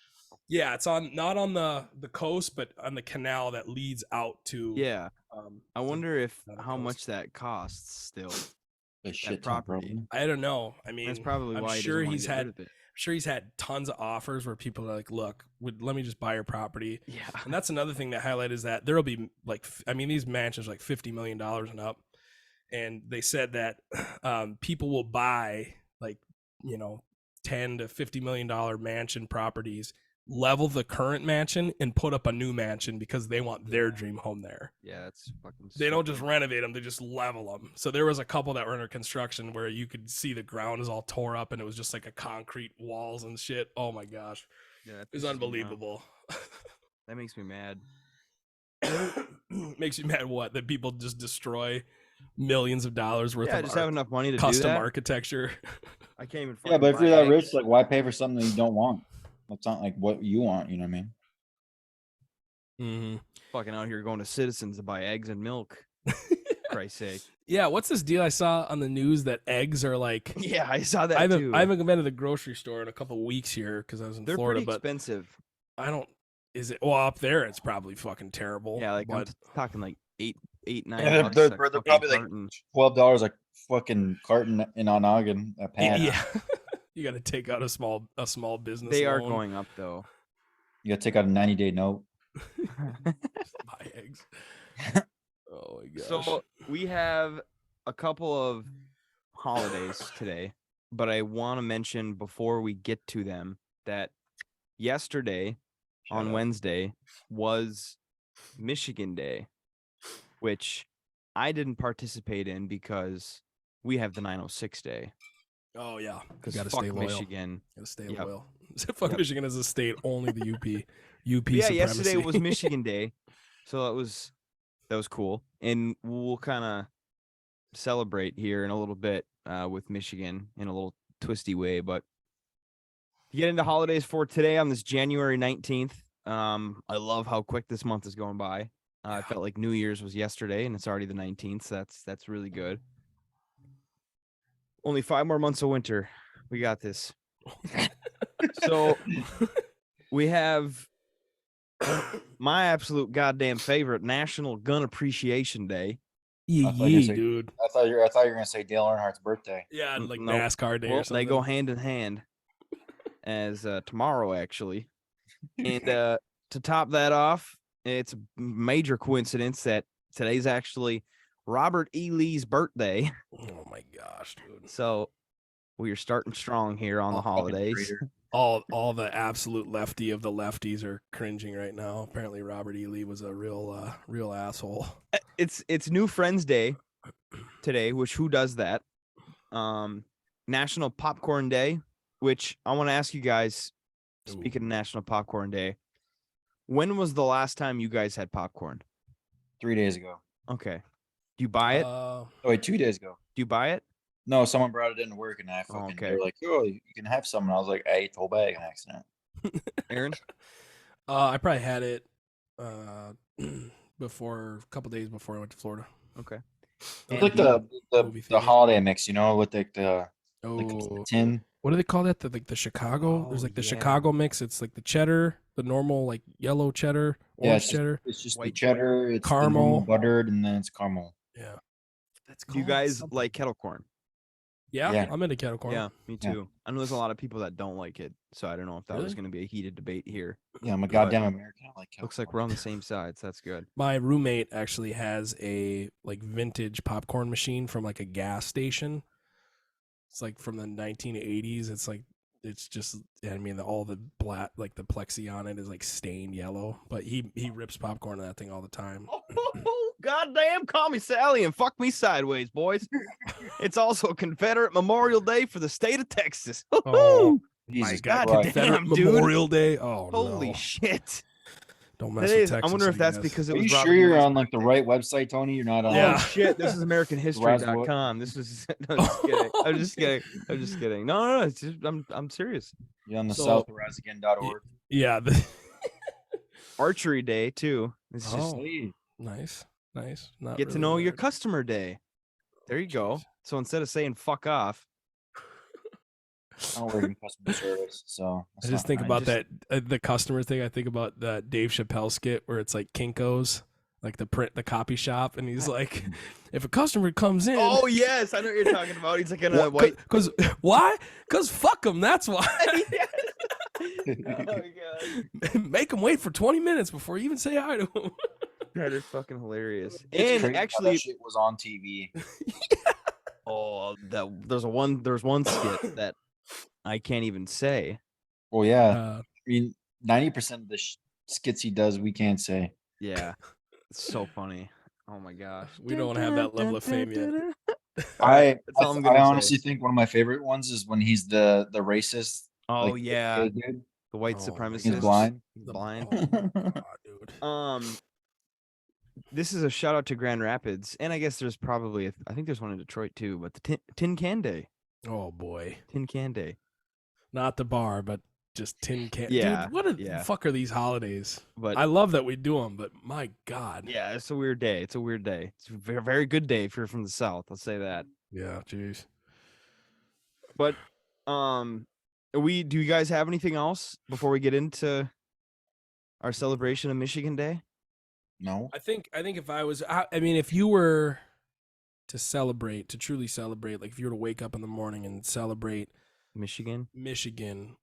[SPEAKER 3] Yeah, it's not on the coast, but on the canal that leads out to.
[SPEAKER 1] Yeah. I wonder how much that costs still.
[SPEAKER 2] That
[SPEAKER 1] property.
[SPEAKER 3] I don't know. I mean,
[SPEAKER 1] that's probably why he's
[SPEAKER 3] had tons of offers where people are like, look, let me just buy your property.
[SPEAKER 1] Yeah.
[SPEAKER 3] And that's another thing that highlighted is that there'll be like, I mean, these mansions are like $50 million and up. And they said that people will buy like, $10 to $50 million mansion properties, level the current mansion and put up a new mansion because they want their dream home there.
[SPEAKER 1] Yeah, that's fucking
[SPEAKER 3] They don't just renovate them, they just level them. So there was a couple that were under construction where you could see the ground is all tore up and it was just like a concrete walls and shit. Oh my gosh.
[SPEAKER 1] Yeah,
[SPEAKER 3] it was unbelievable.
[SPEAKER 1] That makes me mad.
[SPEAKER 3] Makes you mad what? That people just destroy millions of dollars worth of
[SPEAKER 1] just have enough money to
[SPEAKER 3] custom
[SPEAKER 1] do that?
[SPEAKER 3] architecture.
[SPEAKER 1] I can't even.
[SPEAKER 2] Yeah, but if you're that rich, like, why pay for something that you don't want? It's not like what you want. You know what I mean?
[SPEAKER 3] Mm-hmm.
[SPEAKER 1] Fucking out here going to Citizens to buy eggs and milk. Christ's sake.
[SPEAKER 3] Yeah, what's this deal I saw on the news that eggs are like?
[SPEAKER 1] Yeah, I saw that too.
[SPEAKER 3] I haven't been to the grogrocery store in a couple of weeks here because I was in Florida.
[SPEAKER 1] They're pretty expensive.
[SPEAKER 3] I don't. Is it? Well, up there it's probably fucking terrible.
[SPEAKER 1] Yeah, like
[SPEAKER 3] but,
[SPEAKER 1] I'm talking like $8, $9.
[SPEAKER 2] Yeah, they're probably like $12, like fucking carton in Onogin. A pad.
[SPEAKER 3] Yeah. You got to take out a small business.
[SPEAKER 1] They are going up though.
[SPEAKER 2] You got to take out a 90-day note.
[SPEAKER 3] Buy eggs. Oh my gosh.
[SPEAKER 1] So we have a couple of holidays today, but I want to mention before we get to them that yesterday on Wednesday was Michigan Day, which I didn't participate in because we have the 906 day.
[SPEAKER 3] Oh yeah,
[SPEAKER 1] because
[SPEAKER 3] gotta
[SPEAKER 1] fuck
[SPEAKER 3] stay loyal.
[SPEAKER 1] Michigan.
[SPEAKER 3] Gotta stay loyal. Fuck Michigan as a state. Only the UP. UP.
[SPEAKER 1] Yeah,
[SPEAKER 3] supremacy.
[SPEAKER 1] yesterday was Michigan Day, so that was cool, and we'll kind of celebrate here in a little bit with Michigan in a little twisty way. But to get into holidays for today on this January 19th, I love how quick this month is going by. I felt like New Year's was yesterday, and it's already the 19th. So that's really good. Only 5 more months of winter. We got this. So we have my absolute goddamn favorite, National Gun Appreciation Day.
[SPEAKER 3] Yeah, dude.
[SPEAKER 2] I thought you were gonna say Dale Earnhart's birthday.
[SPEAKER 3] Yeah, like NASCAR Day or something.
[SPEAKER 1] They go hand in hand as tomorrow, actually. And to top that off, it's a major coincidence that today's actually Robert E. Lee's birthday.
[SPEAKER 3] Oh my gosh, dude.
[SPEAKER 1] So we are starting strong here on the holidays.
[SPEAKER 3] all the absolute lefty of the lefties are cringing right now. Apparently, Robert E. Lee was a real asshole.
[SPEAKER 1] It's New Friends Day today, which who does that? National Popcorn Day, which I want to ask you guys. Speaking of National Popcorn Day, when was the last time you guys had popcorn?
[SPEAKER 2] 3 days ago.
[SPEAKER 1] Okay. Do you buy it?
[SPEAKER 2] Oh wait, 2 days ago.
[SPEAKER 1] Do you buy it?
[SPEAKER 2] No, someone brought it into work, and I fucking they
[SPEAKER 1] okay.
[SPEAKER 2] were like, "Oh, you can have some." And I was like, "I ate the whole bag on accident."
[SPEAKER 1] Aaron?
[SPEAKER 3] I probably had it before a couple days before I went to Florida.
[SPEAKER 1] Okay.
[SPEAKER 2] It's like the holiday mix, you know, with like the tin.
[SPEAKER 3] What do they call that? The Chicago. There's like the Chicago mix. It's like the cheddar, the normal like yellow cheddar, orange cheddar.
[SPEAKER 2] It's just
[SPEAKER 1] white
[SPEAKER 2] the cheddar. It's
[SPEAKER 3] caramel,
[SPEAKER 2] buttered, and then it's caramel.
[SPEAKER 3] Yeah.
[SPEAKER 1] Do you guys like kettle corn?
[SPEAKER 3] Yeah, I'm into kettle corn.
[SPEAKER 1] Yeah, me too. Yeah. I know there's a lot of people that don't like it, so I don't know if that was going to be a heated debate here.
[SPEAKER 2] Yeah, I'm a goddamn American. I like kettle
[SPEAKER 1] looks like we're on the same sides. That's good.
[SPEAKER 3] My roommate actually has a like vintage popcorn machine from like a gas station. It's like from the 1980s. It's just, I mean, all the black, like the plexi on it is like stained yellow, but he rips popcorn in that thing all the time.
[SPEAKER 1] Goddamn, call me Sally and fuck me sideways, boys. It's also Confederate Memorial Day for the state of Texas.
[SPEAKER 3] Oh,
[SPEAKER 2] Jesus
[SPEAKER 3] my God.
[SPEAKER 2] Christ.
[SPEAKER 3] Confederate Memorial Day. Oh,
[SPEAKER 1] holy
[SPEAKER 3] no.
[SPEAKER 1] shit.
[SPEAKER 3] Don't mess with Texas.
[SPEAKER 1] I wonder if that's because it
[SPEAKER 2] Are
[SPEAKER 1] was
[SPEAKER 2] you
[SPEAKER 1] Robert
[SPEAKER 2] sure you're
[SPEAKER 1] Louis
[SPEAKER 2] on like the
[SPEAKER 1] birthday.
[SPEAKER 2] right website, Tony? You're not on.
[SPEAKER 3] Yeah.
[SPEAKER 1] Oh shit, this is AmericanHistory.com. This was no, I'm just kidding. I'm just kidding. No, it's just, I'm serious.
[SPEAKER 2] You're on the
[SPEAKER 3] So-
[SPEAKER 2] southrisagain.org.
[SPEAKER 3] Yeah.
[SPEAKER 1] Archery Day too. It's just
[SPEAKER 3] Nice. Not
[SPEAKER 1] get to
[SPEAKER 3] really
[SPEAKER 1] know your
[SPEAKER 3] bad.
[SPEAKER 1] customer day. There you go. So instead of saying fuck off,
[SPEAKER 2] I don't work in customer service, so
[SPEAKER 3] I just think about that the customer thing. I think about the Dave Chappelle skit where it's like Kinko's, like the copy shop, and he's like, if a customer comes in,
[SPEAKER 1] oh yes, I know what you're talking about. He's like in a white.
[SPEAKER 3] Because why? Because fuck them. That's why.
[SPEAKER 1] Oh my god,
[SPEAKER 3] Make them wait for 20 minutes before you even say hi to them.
[SPEAKER 1] that is fucking hilarious.
[SPEAKER 2] It's
[SPEAKER 1] And
[SPEAKER 2] crazy how
[SPEAKER 1] actually,
[SPEAKER 2] that shit was on TV.
[SPEAKER 1] there's one skit that I can't even say.
[SPEAKER 2] Well, yeah. I mean, 90% of the skits he does, we can't say.
[SPEAKER 1] Yeah, it's so funny. Oh my gosh,
[SPEAKER 3] We don't have that level of fame yet.
[SPEAKER 2] I
[SPEAKER 1] all I'm gonna
[SPEAKER 2] honestly
[SPEAKER 1] say.
[SPEAKER 2] think one of my favorite ones is when he's the racist.
[SPEAKER 1] Oh
[SPEAKER 2] like,
[SPEAKER 1] yeah,
[SPEAKER 2] gay dude.
[SPEAKER 1] the white
[SPEAKER 3] Oh,
[SPEAKER 1] supremacist.
[SPEAKER 2] He's blind.
[SPEAKER 1] He's blind.
[SPEAKER 3] Oh, God, dude.
[SPEAKER 1] This is a shout out to Grand Rapids, and I guess there's probably I think there's one in Detroit too. But the Tin Can Day,
[SPEAKER 3] Oh boy.
[SPEAKER 1] Tin Can Day.
[SPEAKER 3] Not the bar, but just tin can.
[SPEAKER 1] Yeah,
[SPEAKER 3] Dude, what the
[SPEAKER 1] yeah.
[SPEAKER 3] fuck are these holidays?
[SPEAKER 1] But
[SPEAKER 3] I love that we do them, but my God.
[SPEAKER 1] yeah, it's a weird day. It's a weird day. It's a very, very good day if you're from the South. I'll say that.
[SPEAKER 3] Yeah, jeez.
[SPEAKER 1] But do you guys have anything else before we get into our celebration of Michigan Day?
[SPEAKER 2] No.
[SPEAKER 3] I think if I was, I mean, if you were to truly celebrate, like if you were to wake up in the morning and celebrate
[SPEAKER 1] Michigan,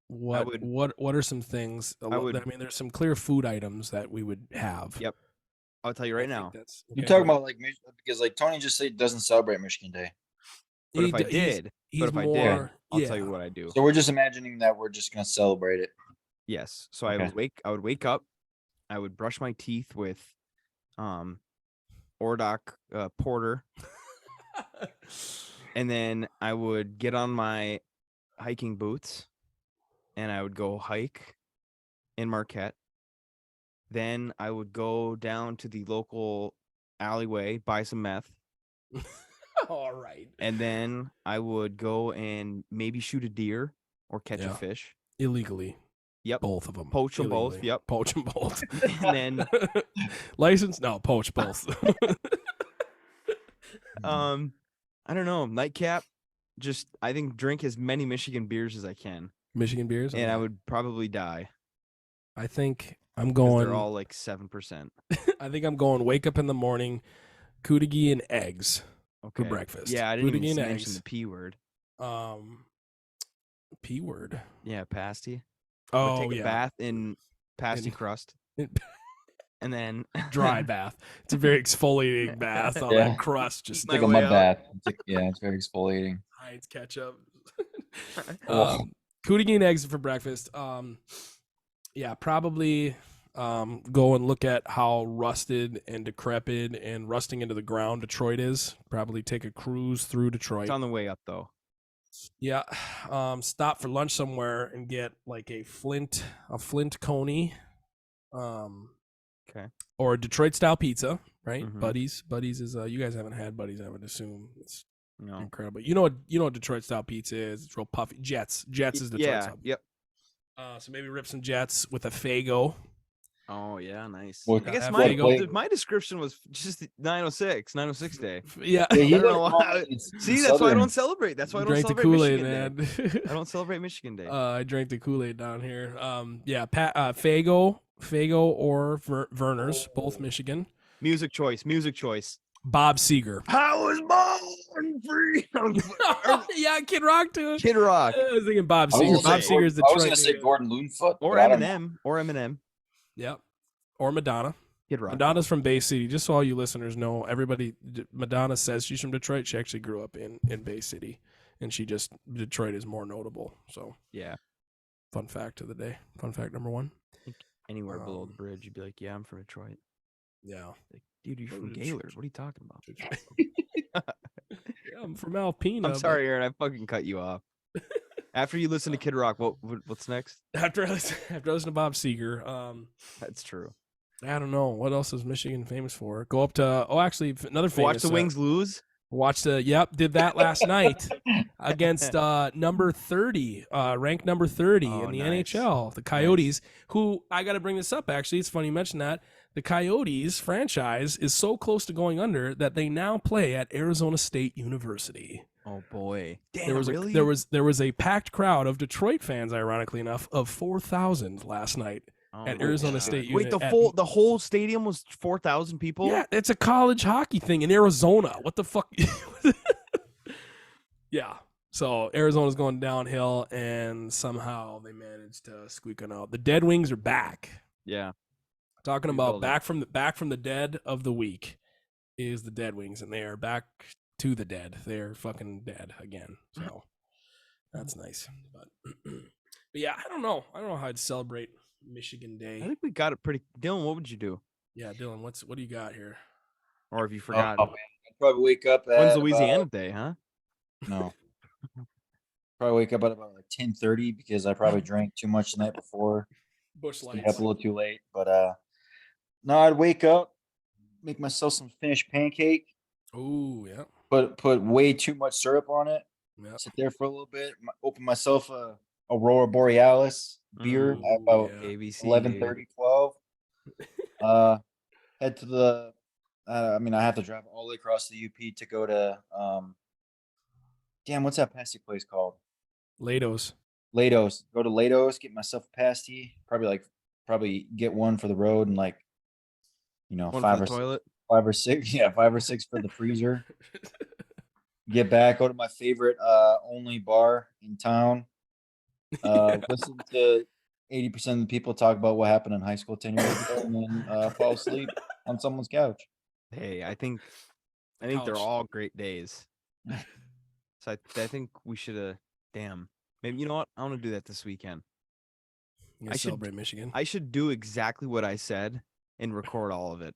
[SPEAKER 3] what are some things? I mean, there's some clear food items that we would have.
[SPEAKER 1] Yep. I'll tell you right now.
[SPEAKER 3] That's
[SPEAKER 2] You're talking about like because like Tony just said he doesn't celebrate Michigan Day.
[SPEAKER 1] But if I did, I'll tell you what I do.
[SPEAKER 2] So we're just imagining that we're just gonna celebrate it.
[SPEAKER 1] Yes. So
[SPEAKER 2] Okay.
[SPEAKER 1] I would wake up, I would brush my teeth with Ordoc Porter, and then I would get on my hiking boots and I would go hike in Marquette. Then I would go down to the local alleyway, buy some meth.
[SPEAKER 3] All right.
[SPEAKER 1] And then I would go and maybe shoot a deer or catch a fish.
[SPEAKER 3] Illegally.
[SPEAKER 1] Yep.
[SPEAKER 3] Both of them.
[SPEAKER 1] Poach them both.
[SPEAKER 3] Illegally.
[SPEAKER 1] Yep.
[SPEAKER 3] Poach them both.
[SPEAKER 1] And then
[SPEAKER 3] license? No, poach both.
[SPEAKER 1] I don't know, nightcap. Just I think drink as many Michigan beers as I can.
[SPEAKER 3] Michigan beers?
[SPEAKER 1] And I would probably die.
[SPEAKER 3] I think I'm
[SPEAKER 1] 'cause
[SPEAKER 3] going.
[SPEAKER 1] They're all like 7%.
[SPEAKER 3] I think I'm going wake up in the morning, Kudigi and eggs
[SPEAKER 1] Okay.
[SPEAKER 3] for breakfast.
[SPEAKER 1] Yeah, I didn't
[SPEAKER 3] Kudigi
[SPEAKER 1] even
[SPEAKER 3] and
[SPEAKER 1] mention
[SPEAKER 3] eggs.
[SPEAKER 1] the P word.
[SPEAKER 3] P word.
[SPEAKER 1] Yeah, pasty.
[SPEAKER 3] Oh,
[SPEAKER 1] take
[SPEAKER 3] yeah.
[SPEAKER 1] a bath in pasty
[SPEAKER 3] In-
[SPEAKER 1] crust. And then
[SPEAKER 3] Dry bath. It's a very exfoliating bath. All
[SPEAKER 2] Yeah.
[SPEAKER 3] that crust just
[SPEAKER 1] My
[SPEAKER 2] It's like a
[SPEAKER 1] way
[SPEAKER 2] mud
[SPEAKER 1] out.
[SPEAKER 2] bath. It's like, yeah, it's very exfoliating.
[SPEAKER 3] hides ketchup.
[SPEAKER 2] Oh.
[SPEAKER 3] Cootie and eggs for breakfast. Yeah, probably go and look at how rusted and decrepit and rusting into the ground Detroit is. Probably take a cruise through Detroit.
[SPEAKER 1] It's on the way up though.
[SPEAKER 3] Yeah. Stop for lunch somewhere and get like a Flint coney.
[SPEAKER 1] Okay.
[SPEAKER 3] Or a Detroit style pizza, right?
[SPEAKER 1] Mhm.
[SPEAKER 3] Buddies is you guys haven't had Buddies, I would assume. It's
[SPEAKER 1] No.
[SPEAKER 3] incredible. You know what Detroit style pizza is? It's real puffy. Jets is Detroit
[SPEAKER 1] Yeah.
[SPEAKER 3] style.
[SPEAKER 1] Yep.
[SPEAKER 3] So maybe rip some Jets with a Fago.
[SPEAKER 1] Oh yeah, nice.
[SPEAKER 2] Well,
[SPEAKER 1] I guess
[SPEAKER 3] have
[SPEAKER 1] my
[SPEAKER 3] Fago.
[SPEAKER 1] my description was just 906 day.
[SPEAKER 3] Yeah.
[SPEAKER 2] Yeah,
[SPEAKER 1] I
[SPEAKER 2] you
[SPEAKER 1] don't know
[SPEAKER 2] like
[SPEAKER 1] why. See, that's why I don't celebrate. That's why I don't
[SPEAKER 3] drank the
[SPEAKER 1] celebrate
[SPEAKER 3] Kool-Aid,
[SPEAKER 1] Michigan Day.
[SPEAKER 3] man.
[SPEAKER 1] I don't celebrate Michigan Day.
[SPEAKER 3] I drank the Kool-Aid down here. Yeah, Fago or Verner's, both Michigan.
[SPEAKER 1] Music choice.
[SPEAKER 3] Bob Seger.
[SPEAKER 1] I was born free.
[SPEAKER 3] Yeah, Kid Rock too.
[SPEAKER 1] Kid Rock
[SPEAKER 3] I was thinking Bob
[SPEAKER 2] I was
[SPEAKER 3] Seger.
[SPEAKER 2] gonna
[SPEAKER 3] Bob
[SPEAKER 2] say-
[SPEAKER 3] Seger is
[SPEAKER 2] I was
[SPEAKER 3] Detroit.
[SPEAKER 2] gonna say Gordon Loonfoot,
[SPEAKER 1] or
[SPEAKER 2] but I don't know.
[SPEAKER 1] Eminem.
[SPEAKER 3] Yep. Or Madonna.
[SPEAKER 1] Kid Rock.
[SPEAKER 3] Madonna's from Bay City. Just so all you listeners know, Madonna says she's from Detroit. She actually grew up in Bay City, and Detroit is more notable. So,
[SPEAKER 1] Yeah.
[SPEAKER 3] fun fact of the day. Fun fact number 1.
[SPEAKER 1] Anywhere below the bridge, you'd be like, "Yeah, I'm from Detroit."
[SPEAKER 3] Yeah.
[SPEAKER 1] Like, dude, you're from
[SPEAKER 3] Detroit.
[SPEAKER 1] Gaylord. What are you talking about?
[SPEAKER 3] Yeah, I'm from Alpena.
[SPEAKER 1] I'm
[SPEAKER 3] but
[SPEAKER 1] sorry, Aaron. I fucking cut you off. After you listen to Kid Rock, what's next?
[SPEAKER 3] After I listen to Bob Seger,
[SPEAKER 1] That's true.
[SPEAKER 3] I don't know what else is Michigan famous for. Go up to actually another famous.
[SPEAKER 1] Watch the Wings lose.
[SPEAKER 3] Did that last night against number 30, ranked number 30
[SPEAKER 1] Oh,
[SPEAKER 3] in the
[SPEAKER 1] nice.
[SPEAKER 3] NHL, the Coyotes, who I got to bring this up. Actually, it's funny you mentioned that. The Coyotes franchise is so close to going under that they now play at Arizona State University.
[SPEAKER 1] Oh boy. Damn,
[SPEAKER 3] There was
[SPEAKER 1] really?
[SPEAKER 3] there was a packed crowd of Detroit fans, ironically enough, of 4,000 last night.
[SPEAKER 1] Oh,
[SPEAKER 3] at
[SPEAKER 1] my
[SPEAKER 3] Arizona
[SPEAKER 1] God.
[SPEAKER 3] State
[SPEAKER 1] Wait,
[SPEAKER 3] Uni-
[SPEAKER 1] the whole stadium was 4,000 people?
[SPEAKER 3] Yeah, it's a college hockey thing in Arizona. What the fuck? Yeah. So Arizona's going downhill, and somehow they managed to squeak on out. The Dead Wings are back.
[SPEAKER 1] Yeah.
[SPEAKER 3] Talking about
[SPEAKER 1] Rebuilding.
[SPEAKER 3] back from the dead of the week is the Dead Wings, and they are back to the dead. They're fucking dead again. So that's nice. But yeah, I don't know how I'd celebrate Michigan
[SPEAKER 1] I
[SPEAKER 3] Day.
[SPEAKER 1] think we got it pretty. Dylan, what would you do?
[SPEAKER 3] Yeah, Dylan, what do you got here?
[SPEAKER 1] Or if you forgot?
[SPEAKER 2] Oh, man. I'd probably wake up at
[SPEAKER 1] When's Louisiana Day, huh?
[SPEAKER 2] No. Probably wake up at about like 10:30 because I probably drank too much the night before.
[SPEAKER 3] Bush
[SPEAKER 2] Stayed
[SPEAKER 3] lights.
[SPEAKER 2] up a little too late. But no, I'd wake up, make myself some finished pancake,
[SPEAKER 3] Ooh, yeah.
[SPEAKER 2] put way too much syrup on it,
[SPEAKER 3] Yeah.
[SPEAKER 2] sit there for a little bit, open myself a Aurora Borealis beer
[SPEAKER 1] Mm,
[SPEAKER 2] at about
[SPEAKER 3] yeah.
[SPEAKER 1] ABC.
[SPEAKER 2] 11:30, 12. Head to the I have to drive all the way across the UP to go to damn, what's that pasty place called?
[SPEAKER 3] Lados.
[SPEAKER 2] Lados. Go to Lados, get myself a pasty. Probably get one for the road and like,
[SPEAKER 1] One
[SPEAKER 2] five
[SPEAKER 1] for
[SPEAKER 2] or
[SPEAKER 1] the toilet.
[SPEAKER 2] 5 or 6. Yeah, 5 or 6 for the freezer. Get back, go to my favorite only bar in town. Listen to 80% of the people talk about what happened in high school 10 years ago, and then fall asleep on someone's couch.
[SPEAKER 1] Hey, I think they're
[SPEAKER 3] Couch.
[SPEAKER 1] all great days. So I think we should damn. Maybe you know what? I want to do that this weekend.
[SPEAKER 3] You gonna
[SPEAKER 1] I should-
[SPEAKER 3] celebrate Michigan.
[SPEAKER 1] I should do exactly what I said and record all of it.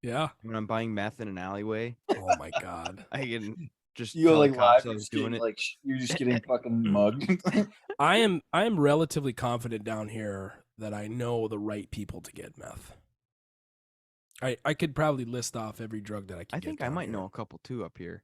[SPEAKER 3] Yeah.
[SPEAKER 1] When I'm buying meth in an alleyway,
[SPEAKER 3] Oh my god.
[SPEAKER 1] I can just
[SPEAKER 2] You
[SPEAKER 1] tell
[SPEAKER 2] like
[SPEAKER 1] the cops
[SPEAKER 2] live,
[SPEAKER 1] I was doing it.
[SPEAKER 2] like you're just getting fucking mugged.
[SPEAKER 3] I am relatively confident down here that I know the right people to get meth. I could probably list off every drug that I can
[SPEAKER 1] I
[SPEAKER 3] get.
[SPEAKER 1] think I
[SPEAKER 3] down
[SPEAKER 1] might
[SPEAKER 3] here.
[SPEAKER 1] know a couple too up here.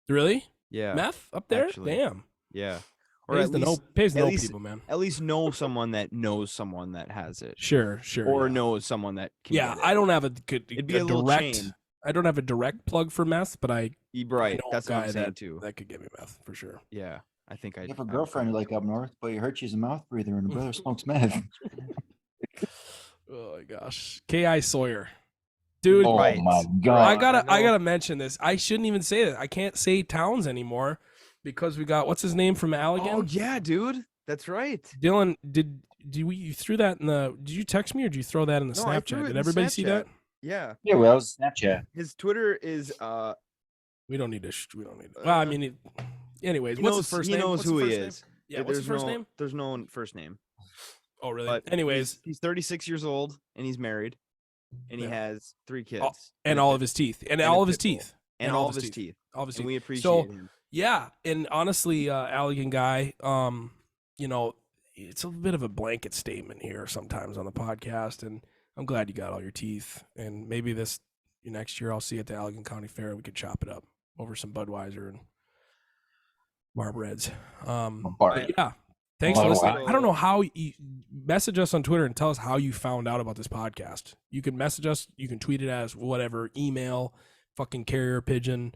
[SPEAKER 3] Really?
[SPEAKER 1] Yeah,
[SPEAKER 3] Meth up there?
[SPEAKER 1] actually.
[SPEAKER 3] Damn.
[SPEAKER 1] yeah. Or
[SPEAKER 3] Pays
[SPEAKER 1] at
[SPEAKER 3] to
[SPEAKER 1] least
[SPEAKER 3] know
[SPEAKER 1] at least-
[SPEAKER 3] people, man.
[SPEAKER 1] at least know someone that knows someone that has it,
[SPEAKER 3] Sure.
[SPEAKER 1] or
[SPEAKER 3] yeah.
[SPEAKER 1] knows someone that can.
[SPEAKER 3] Yeah,
[SPEAKER 1] get it.
[SPEAKER 3] I don't have a good
[SPEAKER 1] It'd be a little
[SPEAKER 3] direct.
[SPEAKER 1] chain.
[SPEAKER 3] I don't have a direct plug for meth, but I
[SPEAKER 1] Right,
[SPEAKER 3] know a
[SPEAKER 1] that's what I'm
[SPEAKER 3] guy
[SPEAKER 1] saying too.
[SPEAKER 3] that could get me meth for sure.
[SPEAKER 1] Yeah, I think I
[SPEAKER 2] You have a girlfriend like up north, but you heard she's a mouth breather and her brother smokes meth.
[SPEAKER 3] Oh my gosh, K.I. Sawyer, dude.
[SPEAKER 2] Oh
[SPEAKER 1] Right.
[SPEAKER 2] my god!
[SPEAKER 3] I
[SPEAKER 1] know.
[SPEAKER 3] gotta mention this. I shouldn't even say that. I can't say Towns anymore because we got what's his name from Allegan.
[SPEAKER 1] Oh yeah, dude, that's right.
[SPEAKER 3] Dylan, did you threw that in the? Did you text me or did you throw that in the
[SPEAKER 1] No, I threw
[SPEAKER 3] Snapchat?
[SPEAKER 1] it
[SPEAKER 3] Did
[SPEAKER 1] in
[SPEAKER 3] everybody see that?
[SPEAKER 1] Yeah,
[SPEAKER 2] Yeah, well, that was Snapchat.
[SPEAKER 1] his Twitter is
[SPEAKER 3] We don't need to. We don't need. Well, I mean, anyways,
[SPEAKER 1] he
[SPEAKER 3] what's
[SPEAKER 1] knows,
[SPEAKER 3] his first
[SPEAKER 1] he
[SPEAKER 3] name?
[SPEAKER 1] knows
[SPEAKER 3] What's
[SPEAKER 1] who
[SPEAKER 3] his
[SPEAKER 1] he
[SPEAKER 3] first name?
[SPEAKER 1] is.
[SPEAKER 3] Yeah, what's his first name?
[SPEAKER 1] There's no first name.
[SPEAKER 3] Oh, really?
[SPEAKER 1] But
[SPEAKER 3] Anyways,
[SPEAKER 1] he's 36 years old and he's married, and he
[SPEAKER 3] Yeah.
[SPEAKER 1] has 3 kids
[SPEAKER 3] and
[SPEAKER 1] a
[SPEAKER 3] all
[SPEAKER 1] pit-
[SPEAKER 3] of his teeth,
[SPEAKER 1] and a
[SPEAKER 3] all of his
[SPEAKER 1] pit bull.
[SPEAKER 3] teeth,
[SPEAKER 1] and all of his teeth.
[SPEAKER 3] all of his
[SPEAKER 1] And
[SPEAKER 3] teeth.
[SPEAKER 1] we appreciate
[SPEAKER 3] So,
[SPEAKER 1] him.
[SPEAKER 3] yeah, and honestly, Allegan guy, you know, it's a bit of a blanket statement here sometimes on the podcast, and I'm glad you got all your teeth. And maybe next year I'll see you at the Allegan County Fair. We could chop it up over some Budweiser and Marb Reds. Yeah. Thanks for listening. I don't know how you message us on Twitter and tell us how you found out about this podcast. You can message us, you can tweet it as whatever, email, fucking carrier pigeon.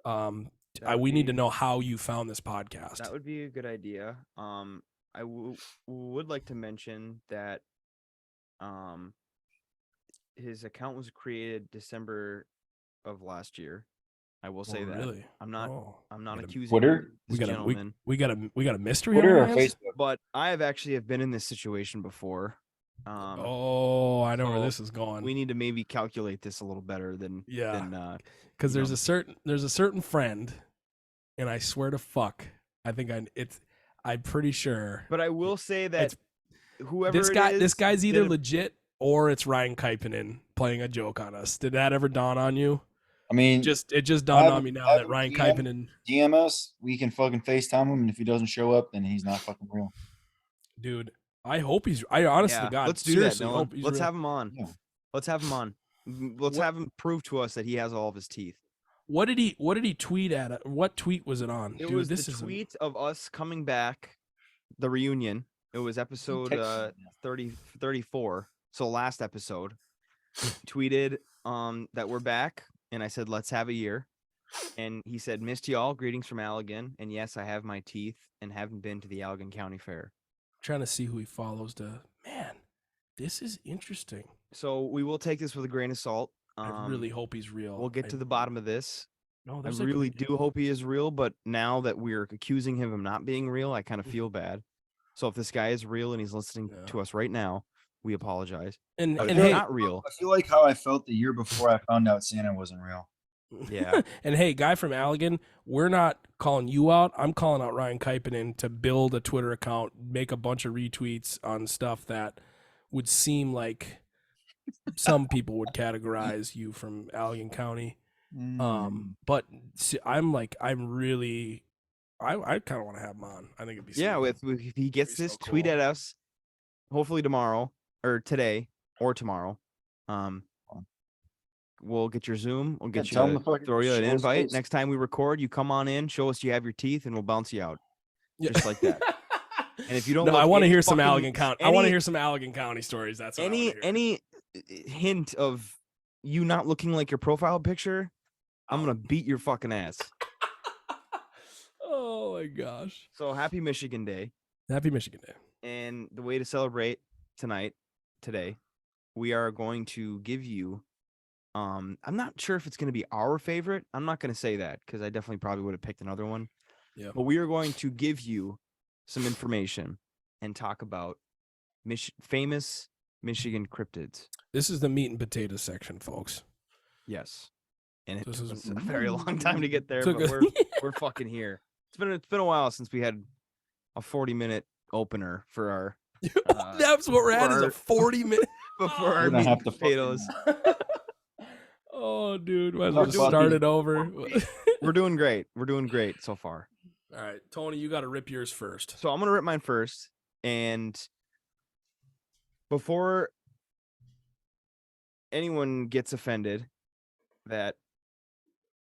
[SPEAKER 3] We need to know how you found this podcast.
[SPEAKER 1] That would be a good idea. I would like to mention that his account was created December of last year. I will say that.
[SPEAKER 3] Really?
[SPEAKER 1] I'm not accusing
[SPEAKER 2] Twitter?
[SPEAKER 1] this gentleman.
[SPEAKER 3] We got a mystery
[SPEAKER 2] Twitter
[SPEAKER 3] on
[SPEAKER 2] or
[SPEAKER 3] our hands?
[SPEAKER 2] Facebook?
[SPEAKER 1] But I have been in this situation before.
[SPEAKER 3] I know where this is going.
[SPEAKER 1] We need to maybe calculate this a little better than
[SPEAKER 3] because there's a certain friend, and I swear to fuck, I'm pretty sure.
[SPEAKER 1] But I will say that whoever
[SPEAKER 3] this guy's either legit or it's Ryan Kuipinen playing a joke on us. Did that ever dawn on you?
[SPEAKER 2] I mean,
[SPEAKER 3] it just dawned on me now that Ryan Kuipinen.
[SPEAKER 2] DM us, we can fucking FaceTime him, and if he doesn't show up, then he's not fucking real.
[SPEAKER 3] Dude, I hope he's. I honestly, to God,
[SPEAKER 1] let's do that.
[SPEAKER 3] Let's
[SPEAKER 1] have him on.
[SPEAKER 2] Yeah.
[SPEAKER 1] Let's have him on. Let's have him prove to us that he has all of his teeth.
[SPEAKER 3] What did he tweet at? What tweet was it on?
[SPEAKER 1] It was the tweet of us coming back, the reunion. It was episode 34. So last episode, tweeted that we're back, and I said let's have a year, and he said missed y'all, greetings from Allegan, and yes, I have my teeth and haven't been to the Allegan County Fair.
[SPEAKER 3] Trying to see who he follows. Man, this is interesting.
[SPEAKER 1] So we will take this with a grain of salt.
[SPEAKER 3] I really hope he's real.
[SPEAKER 1] We'll get to the bottom of this.
[SPEAKER 3] No,
[SPEAKER 1] I really do hope he is real, but now that we're accusing him of not being real, I kind of feel bad. So if this guy is real and he's listening to us right now, we apologize.
[SPEAKER 3] And
[SPEAKER 1] hey, not real.
[SPEAKER 2] I feel like how I felt the year before I found out Santa wasn't real.
[SPEAKER 1] Yeah.
[SPEAKER 3] And hey, guy from Allegan, we're not calling you out. I'm calling out Ryan Kuipinen to build a Twitter account, make a bunch of retweets on stuff that would seem like some people would categorize you from Allegan County. But see, I kind of want to have him on. I think it'd be
[SPEAKER 1] if he gets this, tweet at us. Hopefully tomorrow or today or tomorrow. We'll get your Zoom. We'll get you throw you an invite. Next time we record, you come on in, show us you have your teeth, and we'll bounce you out. Just like that. And if you don't,
[SPEAKER 3] I want to hear some Allegan County. I want to hear some Allegan County stories. That's what
[SPEAKER 1] any hint of you not looking like your profile picture, I'm gonna beat your fucking ass.
[SPEAKER 3] Oh my gosh!
[SPEAKER 1] So happy Michigan Day.
[SPEAKER 3] Happy Michigan Day.
[SPEAKER 1] And the way to celebrate today, we are going to give you. I'm not sure if it's going to be our favorite. I'm not going to say that because I definitely probably would have picked another one.
[SPEAKER 3] Yeah.
[SPEAKER 1] But we are going to give you some information and talk about famous Michigan cryptids.
[SPEAKER 3] This is the meat and potatoes section, folks.
[SPEAKER 1] Yes. And it was a very long time to get there, but we're fucking here. It's been a while since we had a 40-minute opener for our.
[SPEAKER 3] That's what we're at. Is a 40-minute
[SPEAKER 1] before our meat and potatoes.
[SPEAKER 3] Oh, dude, might as well just start it over.
[SPEAKER 1] We're doing great. We're doing great so far.
[SPEAKER 3] All right, Tony, you got to rip yours first.
[SPEAKER 1] So I'm gonna rip mine first, and before anyone gets offended that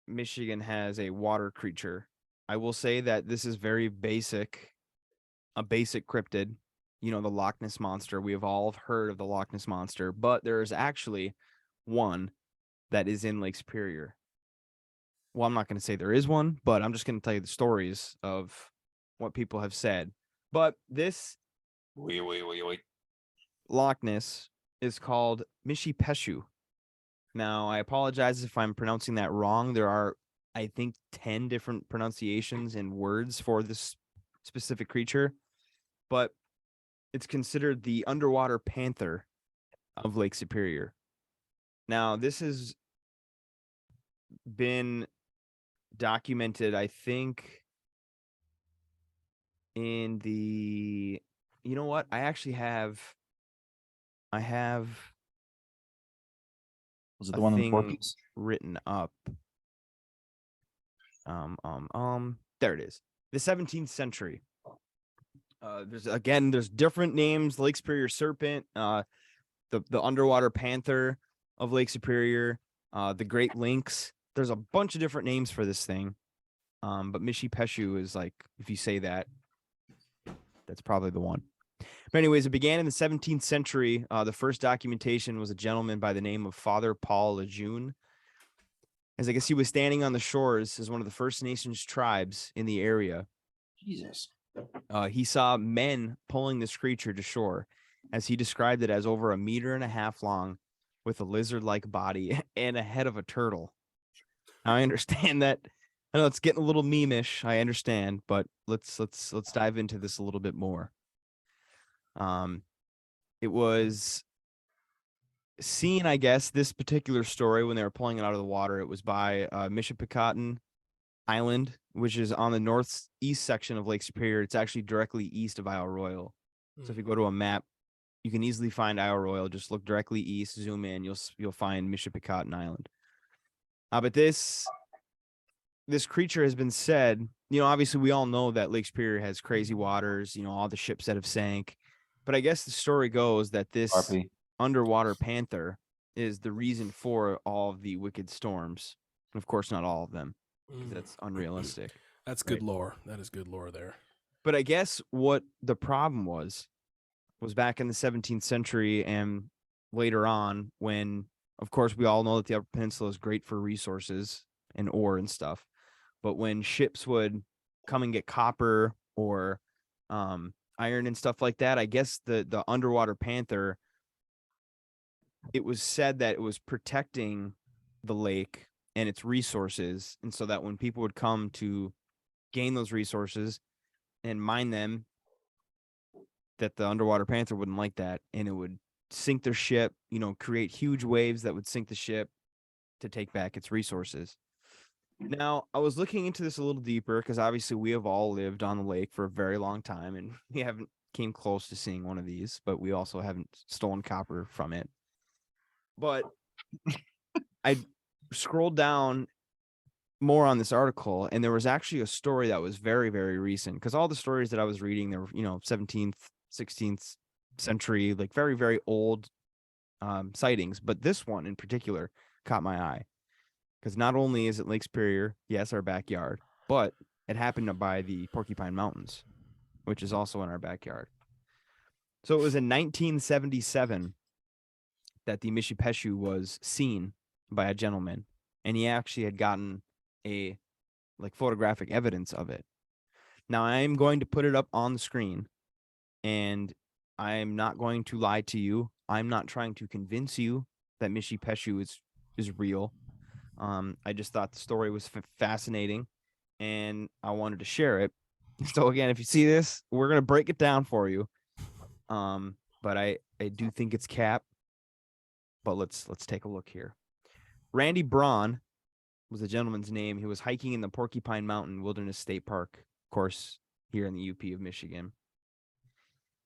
[SPEAKER 1] Michigan has a water creature, I will say that this is very basic, a basic cryptid. You know, the Loch Ness Monster. We have all heard of the Loch Ness Monster, but there is actually one that is in Lake Superior. Well, I'm not going to say there is one, but I'm just going to tell you the stories of what people have said. But this Loch Ness is called Mishipeshu. Now, I apologize if I'm pronouncing that wrong. There are, I think, 10 different pronunciations and words for this specific creature, but it's considered the underwater panther of Lake Superior. Now, this has been documented, I think, in the, you know what? I have
[SPEAKER 2] Was it
[SPEAKER 1] a
[SPEAKER 2] the one in the
[SPEAKER 1] thing
[SPEAKER 2] Porkies?
[SPEAKER 1] written up. There it is. The 17th century. There's different names: Lake Superior serpent, the underwater panther of Lake Superior, the great lynx. There's a bunch of different names for this thing. But Mishipeshu is like, if you say that, that's probably the one. But anyways, it began in the 17th century. The first documentation was a gentleman by the name of Father Paul Lejeune. As I guess he was standing on the shores as one of the First Nations tribes in the area.
[SPEAKER 2] Jesus.
[SPEAKER 1] He saw men pulling this creature to shore, as he described it as over 1.5 meters long, with a lizard-like body and a head of a turtle. Now, I understand that. I know it's getting a little meme-ish. I understand, but let's dive into this a little bit more. It was seen, I guess, this particular story when they were pulling it out of the water. It was by Mishipicotton Island, which is on the northeast section of Lake Superior. It's actually directly east of Isle Royale. So if you go to a map, you can easily find Isle Royale. Just look directly east, zoom in, you'll find Mishipicotton Island. But this creature has been said, obviously we all know that Lake Superior has crazy waters, all the ships that have sank. But I guess the story goes that this
[SPEAKER 2] RP.
[SPEAKER 1] underwater panther is the reason for all of the wicked storms. And of course, not all of them, because that's unrealistic.
[SPEAKER 3] That's good lore. That is good lore there.
[SPEAKER 1] But I guess what the problem was back in the 17th century and later on, when, of course, we all know that the Upper Peninsula is great for resources and ore and stuff. But when ships would come and get copper or iron and stuff like that, I guess the underwater panther, it was said that it was protecting the lake and its resources. And so that when people would come to gain those resources and mine them, that the underwater panther wouldn't like that, and it would sink their ship, create huge waves that would sink the ship to take back its resources. Now, I was looking into this a little deeper because obviously we have all lived on the lake for a very long time, and we haven't came close to seeing one of these, but we also haven't stolen copper from it. But I scrolled down more on this article, and there was actually a story that was very, very recent, because all the stories that I was reading, they were, 17th, 16th century, like very, very old sightings. But this one in particular caught my eye, because not only is it Lake Superior, yes, our backyard, but it happened by the Porcupine Mountains, which is also in our backyard. So it was in 1977 that the Mishipeshu was seen by a gentleman, and he actually had gotten a photographic evidence of it. Now, I am going to put it up on the screen, and I'm not going to lie to you. I'm not trying to convince you that Mishipeshu is real. I just thought the story was fascinating, and I wanted to share it. So again, if you see this, we're gonna break it down for you. But I do think it's cap. But let's take a look here. Randy Braun was the gentleman's name. He was hiking in the Porcupine Mountain Wilderness State Park, of course, here in the UP of Michigan.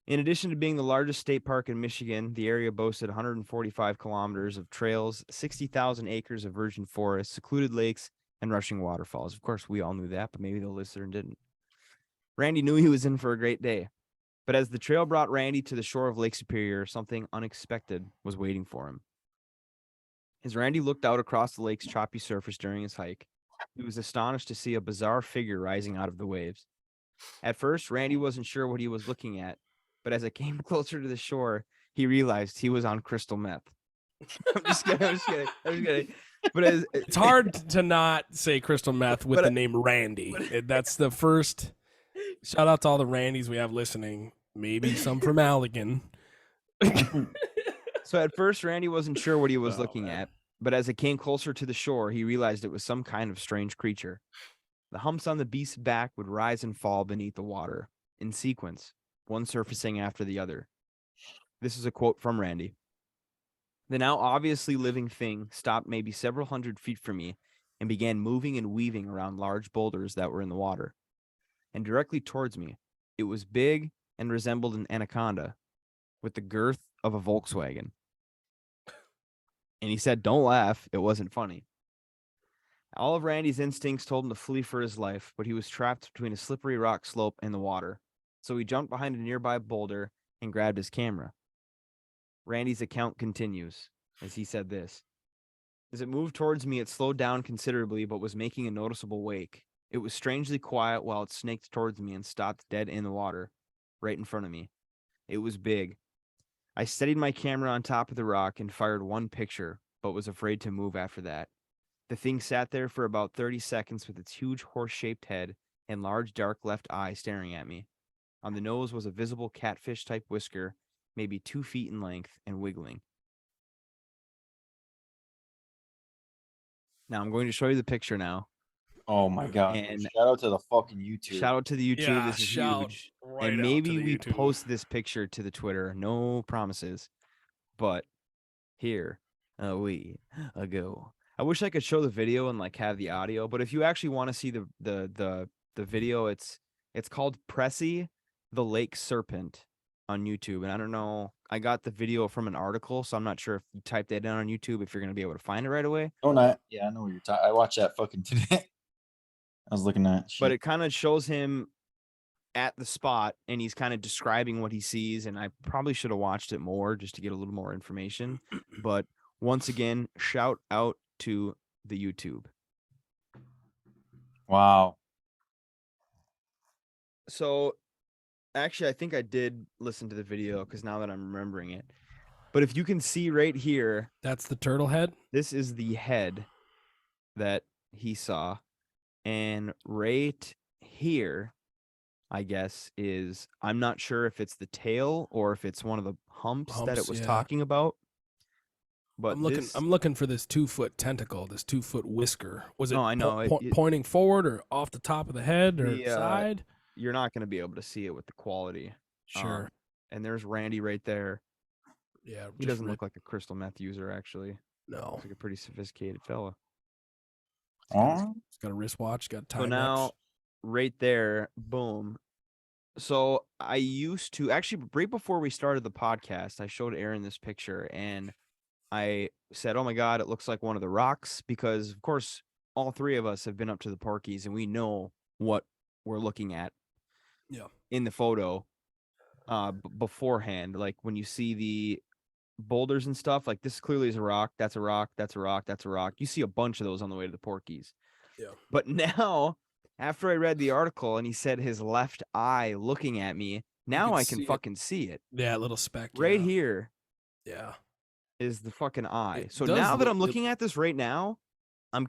[SPEAKER 1] In addition to being the largest state park in Michigan, the area boasted 145 kilometers of trails, 60,000 acres of virgin forest, secluded lakes, and rushing waterfalls. Of course, we all knew that, but maybe the listener didn't. Randy knew he was in for a great day. But as the trail brought Randy to the shore of Lake Superior, something unexpected was waiting for him. As Randy looked out across the lake's choppy surface during his hike, he was astonished to see a bizarre figure rising out of the waves. At first, Randy wasn't sure what he was looking at, but as it came closer to the shore, he realized he was on crystal meth. I'm just kidding. But
[SPEAKER 3] it's hard to not say crystal meth with the name Randy. That's the first. Shout out to all the Randys we have listening. Maybe some from Allegan.
[SPEAKER 1] So at first, Randy wasn't sure what he was looking at, but as it came closer to the shore, he realized it was some kind of strange creature. The humps on the beast's back would rise and fall beneath the water, in sequence, one surfacing after the other. This is a quote from Randy. The now obviously living thing stopped maybe several hundred feet from me and began moving and weaving around large boulders that were in the water. And directly towards me, It was big and resembled an anaconda with the girth of a Volkswagen. And he said, don't laugh. It wasn't funny. All of Randy's instincts told him to flee for his life, but he was trapped between a slippery rock slope and the water. So he jumped behind a nearby boulder and grabbed his camera. Randy's account continues as he said this. As it moved towards me, it slowed down considerably, but was making a noticeable wake. It was strangely quiet while it snaked towards me and stopped dead in the water, right in front of me. It was big. I steadied my camera on top of the rock and fired one picture, but was afraid to move after that. The thing sat there for about 30 seconds with its huge horse-shaped head and large dark left eye staring at me. On the nose was a visible catfish-type whisker, maybe 2 feet in length, and wiggling. Now I'm going to show you the picture now.
[SPEAKER 2] Oh my god!
[SPEAKER 1] And
[SPEAKER 2] shout out to the fucking YouTube.
[SPEAKER 1] Shout out to the YouTube.
[SPEAKER 3] Yeah,
[SPEAKER 1] this is
[SPEAKER 3] shout
[SPEAKER 1] huge.
[SPEAKER 3] right
[SPEAKER 1] And
[SPEAKER 3] out
[SPEAKER 1] maybe
[SPEAKER 3] to the
[SPEAKER 1] we
[SPEAKER 3] YouTube.
[SPEAKER 1] post this picture to the Twitter. No promises. But here we go. I wish I could show the video and like have the audio, but if you actually want to see the video, it's called Pressy the Lake Serpent on YouTube. And I don't know, I got the video from an article, so I'm not sure if you type that in on YouTube if you're gonna be able to find it right away.
[SPEAKER 2] Oh, not yeah, I know what you're talking. I watched that fucking today. I was looking at shit.
[SPEAKER 1] But it kind of shows him at the spot and he's kind of describing what he sees, and I probably should have watched it more just to get a little more information. But once again, shout out to the YouTube.
[SPEAKER 2] Wow.
[SPEAKER 1] So actually, I think I did listen to the video because now that I'm remembering it. But if you can see right here,
[SPEAKER 3] That's the turtle head.
[SPEAKER 1] this is the head that he saw. And right here, I guess, is, I'm not sure if it's the tail or if it's one of the humps that it
[SPEAKER 3] Humps,
[SPEAKER 1] was
[SPEAKER 3] yeah.
[SPEAKER 1] talking about. But
[SPEAKER 3] I'm looking for this 2-foot tentacle, this 2-foot whisker. Was it
[SPEAKER 1] No, I know.
[SPEAKER 3] pointing forward or off the top of the head or
[SPEAKER 1] The,
[SPEAKER 3] side?
[SPEAKER 1] you're not going to be able to see it with the quality.
[SPEAKER 3] Sure.
[SPEAKER 1] And there's Randy right there.
[SPEAKER 3] Yeah.
[SPEAKER 1] He doesn't look like a crystal meth user, actually.
[SPEAKER 3] No.
[SPEAKER 1] Looks like a pretty sophisticated fella.
[SPEAKER 2] Oh,
[SPEAKER 3] He's got a wristwatch. Got a time
[SPEAKER 1] So now, right there, boom. So I used to actually, right before we started the podcast, I showed Aaron this picture and I said, oh my God, it looks like one of the rocks, because of course, all three of us have been up to the Porkies and we know what we're looking at in the photo beforehand. Like when you see the boulders and stuff, like this clearly is a rock. That's a rock. That's a rock. That's a rock. You see a bunch of those on the way to the Porkies.
[SPEAKER 3] Yeah.
[SPEAKER 1] But now, after I read the article and he said his left eye looking at me, now
[SPEAKER 3] can
[SPEAKER 1] I can
[SPEAKER 3] see it.
[SPEAKER 1] fucking see it.
[SPEAKER 3] Yeah, little speck.
[SPEAKER 1] Right
[SPEAKER 3] yeah.
[SPEAKER 1] here
[SPEAKER 3] Yeah.
[SPEAKER 1] is the fucking eye.
[SPEAKER 3] It
[SPEAKER 1] So
[SPEAKER 3] does
[SPEAKER 1] now that
[SPEAKER 3] look-
[SPEAKER 1] I'm looking at this right now, I'm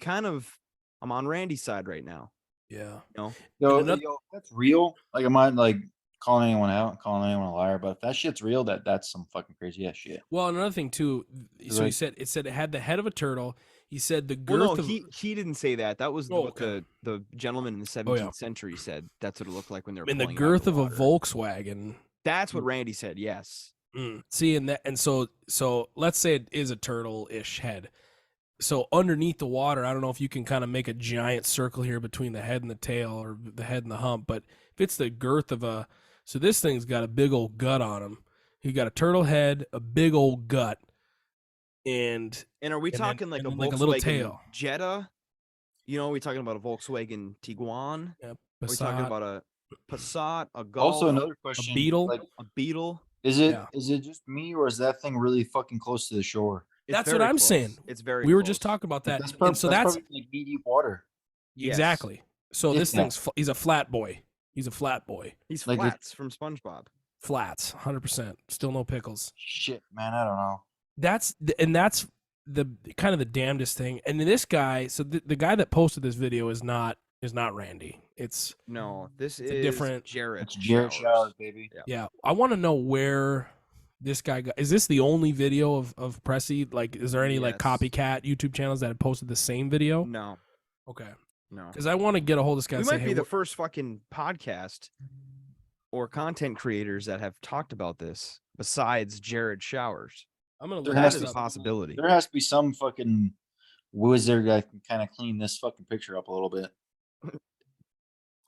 [SPEAKER 1] on Randy's side right now.
[SPEAKER 3] Yeah.
[SPEAKER 1] You know?
[SPEAKER 2] yo,
[SPEAKER 3] another-
[SPEAKER 2] yo, that's real. Like, I'm not like calling anyone out, calling anyone a liar, but if that shit's real, that's some fucking crazy ass shit.
[SPEAKER 3] Well, another thing too. So he
[SPEAKER 2] Like-
[SPEAKER 3] said it had the head of a turtle. He said the girth
[SPEAKER 1] Well, no,
[SPEAKER 3] of
[SPEAKER 1] he didn't say that. That was
[SPEAKER 3] Oh,
[SPEAKER 1] what
[SPEAKER 3] okay.
[SPEAKER 1] the gentleman in the 17th century said. That's what it looked like when they were
[SPEAKER 3] in the
[SPEAKER 1] pulling it out
[SPEAKER 3] girth
[SPEAKER 1] the
[SPEAKER 3] of a
[SPEAKER 1] water.
[SPEAKER 3] Volkswagen.
[SPEAKER 1] That's what Randy said. Yes.
[SPEAKER 3] See, and so let's say it is a turtle-ish head. So underneath the water, I don't know if you can kind of make a giant circle here between the head and the tail, or the head and the hump. But if it's the girth of a, so this thing's got a big old gut on him. He got a turtle head, a big old gut, and
[SPEAKER 1] And are we
[SPEAKER 3] And then-
[SPEAKER 1] talking like
[SPEAKER 3] and
[SPEAKER 1] a
[SPEAKER 3] then
[SPEAKER 1] Volkswagen
[SPEAKER 3] like a little tail.
[SPEAKER 1] Jetta? You know, are we talking about a Volkswagen Tiguan? Are we talking
[SPEAKER 3] Passat,
[SPEAKER 1] about a Passat, a Golf,
[SPEAKER 2] Also, another question:
[SPEAKER 3] Beetle?
[SPEAKER 2] Like,
[SPEAKER 1] a Beetle?
[SPEAKER 2] is it
[SPEAKER 3] Yeah.
[SPEAKER 2] just me, or is that thing really fucking close to the shore?
[SPEAKER 1] It's
[SPEAKER 3] That's what
[SPEAKER 1] very
[SPEAKER 3] I'm
[SPEAKER 1] close.
[SPEAKER 3] saying.
[SPEAKER 1] It's very
[SPEAKER 3] we were just
[SPEAKER 1] close.
[SPEAKER 3] talking about that.
[SPEAKER 2] That's
[SPEAKER 3] And so that's
[SPEAKER 2] probably like knee deep water.
[SPEAKER 1] Yes.
[SPEAKER 3] exactly. So
[SPEAKER 2] If
[SPEAKER 3] this
[SPEAKER 2] that.
[SPEAKER 3] thing's he's a flat boy. He's a flat boy.
[SPEAKER 1] He's
[SPEAKER 2] like it-
[SPEAKER 1] Flats from SpongeBob.
[SPEAKER 3] Flats, 100%. Still no pickles.
[SPEAKER 2] Shit, man, I don't know.
[SPEAKER 3] That's the kind of the damnedest thing. And this guy, so the guy that posted this video is not Randy. It's
[SPEAKER 1] No, this
[SPEAKER 3] a
[SPEAKER 1] is
[SPEAKER 3] different-
[SPEAKER 1] Jared.
[SPEAKER 2] It's Jared Showers, baby.
[SPEAKER 1] Yeah.
[SPEAKER 3] yeah. I want to know where this guy got. Is this the only video of Pressy? Like, is there any like
[SPEAKER 1] Yes.
[SPEAKER 3] copycat YouTube channels that have posted the same video?
[SPEAKER 1] No,
[SPEAKER 3] Okay,
[SPEAKER 1] no.
[SPEAKER 3] because I want to get a hold of this guy.
[SPEAKER 1] We
[SPEAKER 3] and say,
[SPEAKER 1] might be
[SPEAKER 3] hey,
[SPEAKER 1] the first fucking podcast or content creators that have talked about this besides Jared Showers.
[SPEAKER 3] I'm gonna
[SPEAKER 2] There
[SPEAKER 3] look
[SPEAKER 2] has
[SPEAKER 1] That
[SPEAKER 3] this
[SPEAKER 1] is a
[SPEAKER 3] up.
[SPEAKER 1] possibility.
[SPEAKER 2] There has to be some fucking wizard that can kind of clean this fucking picture up a little bit.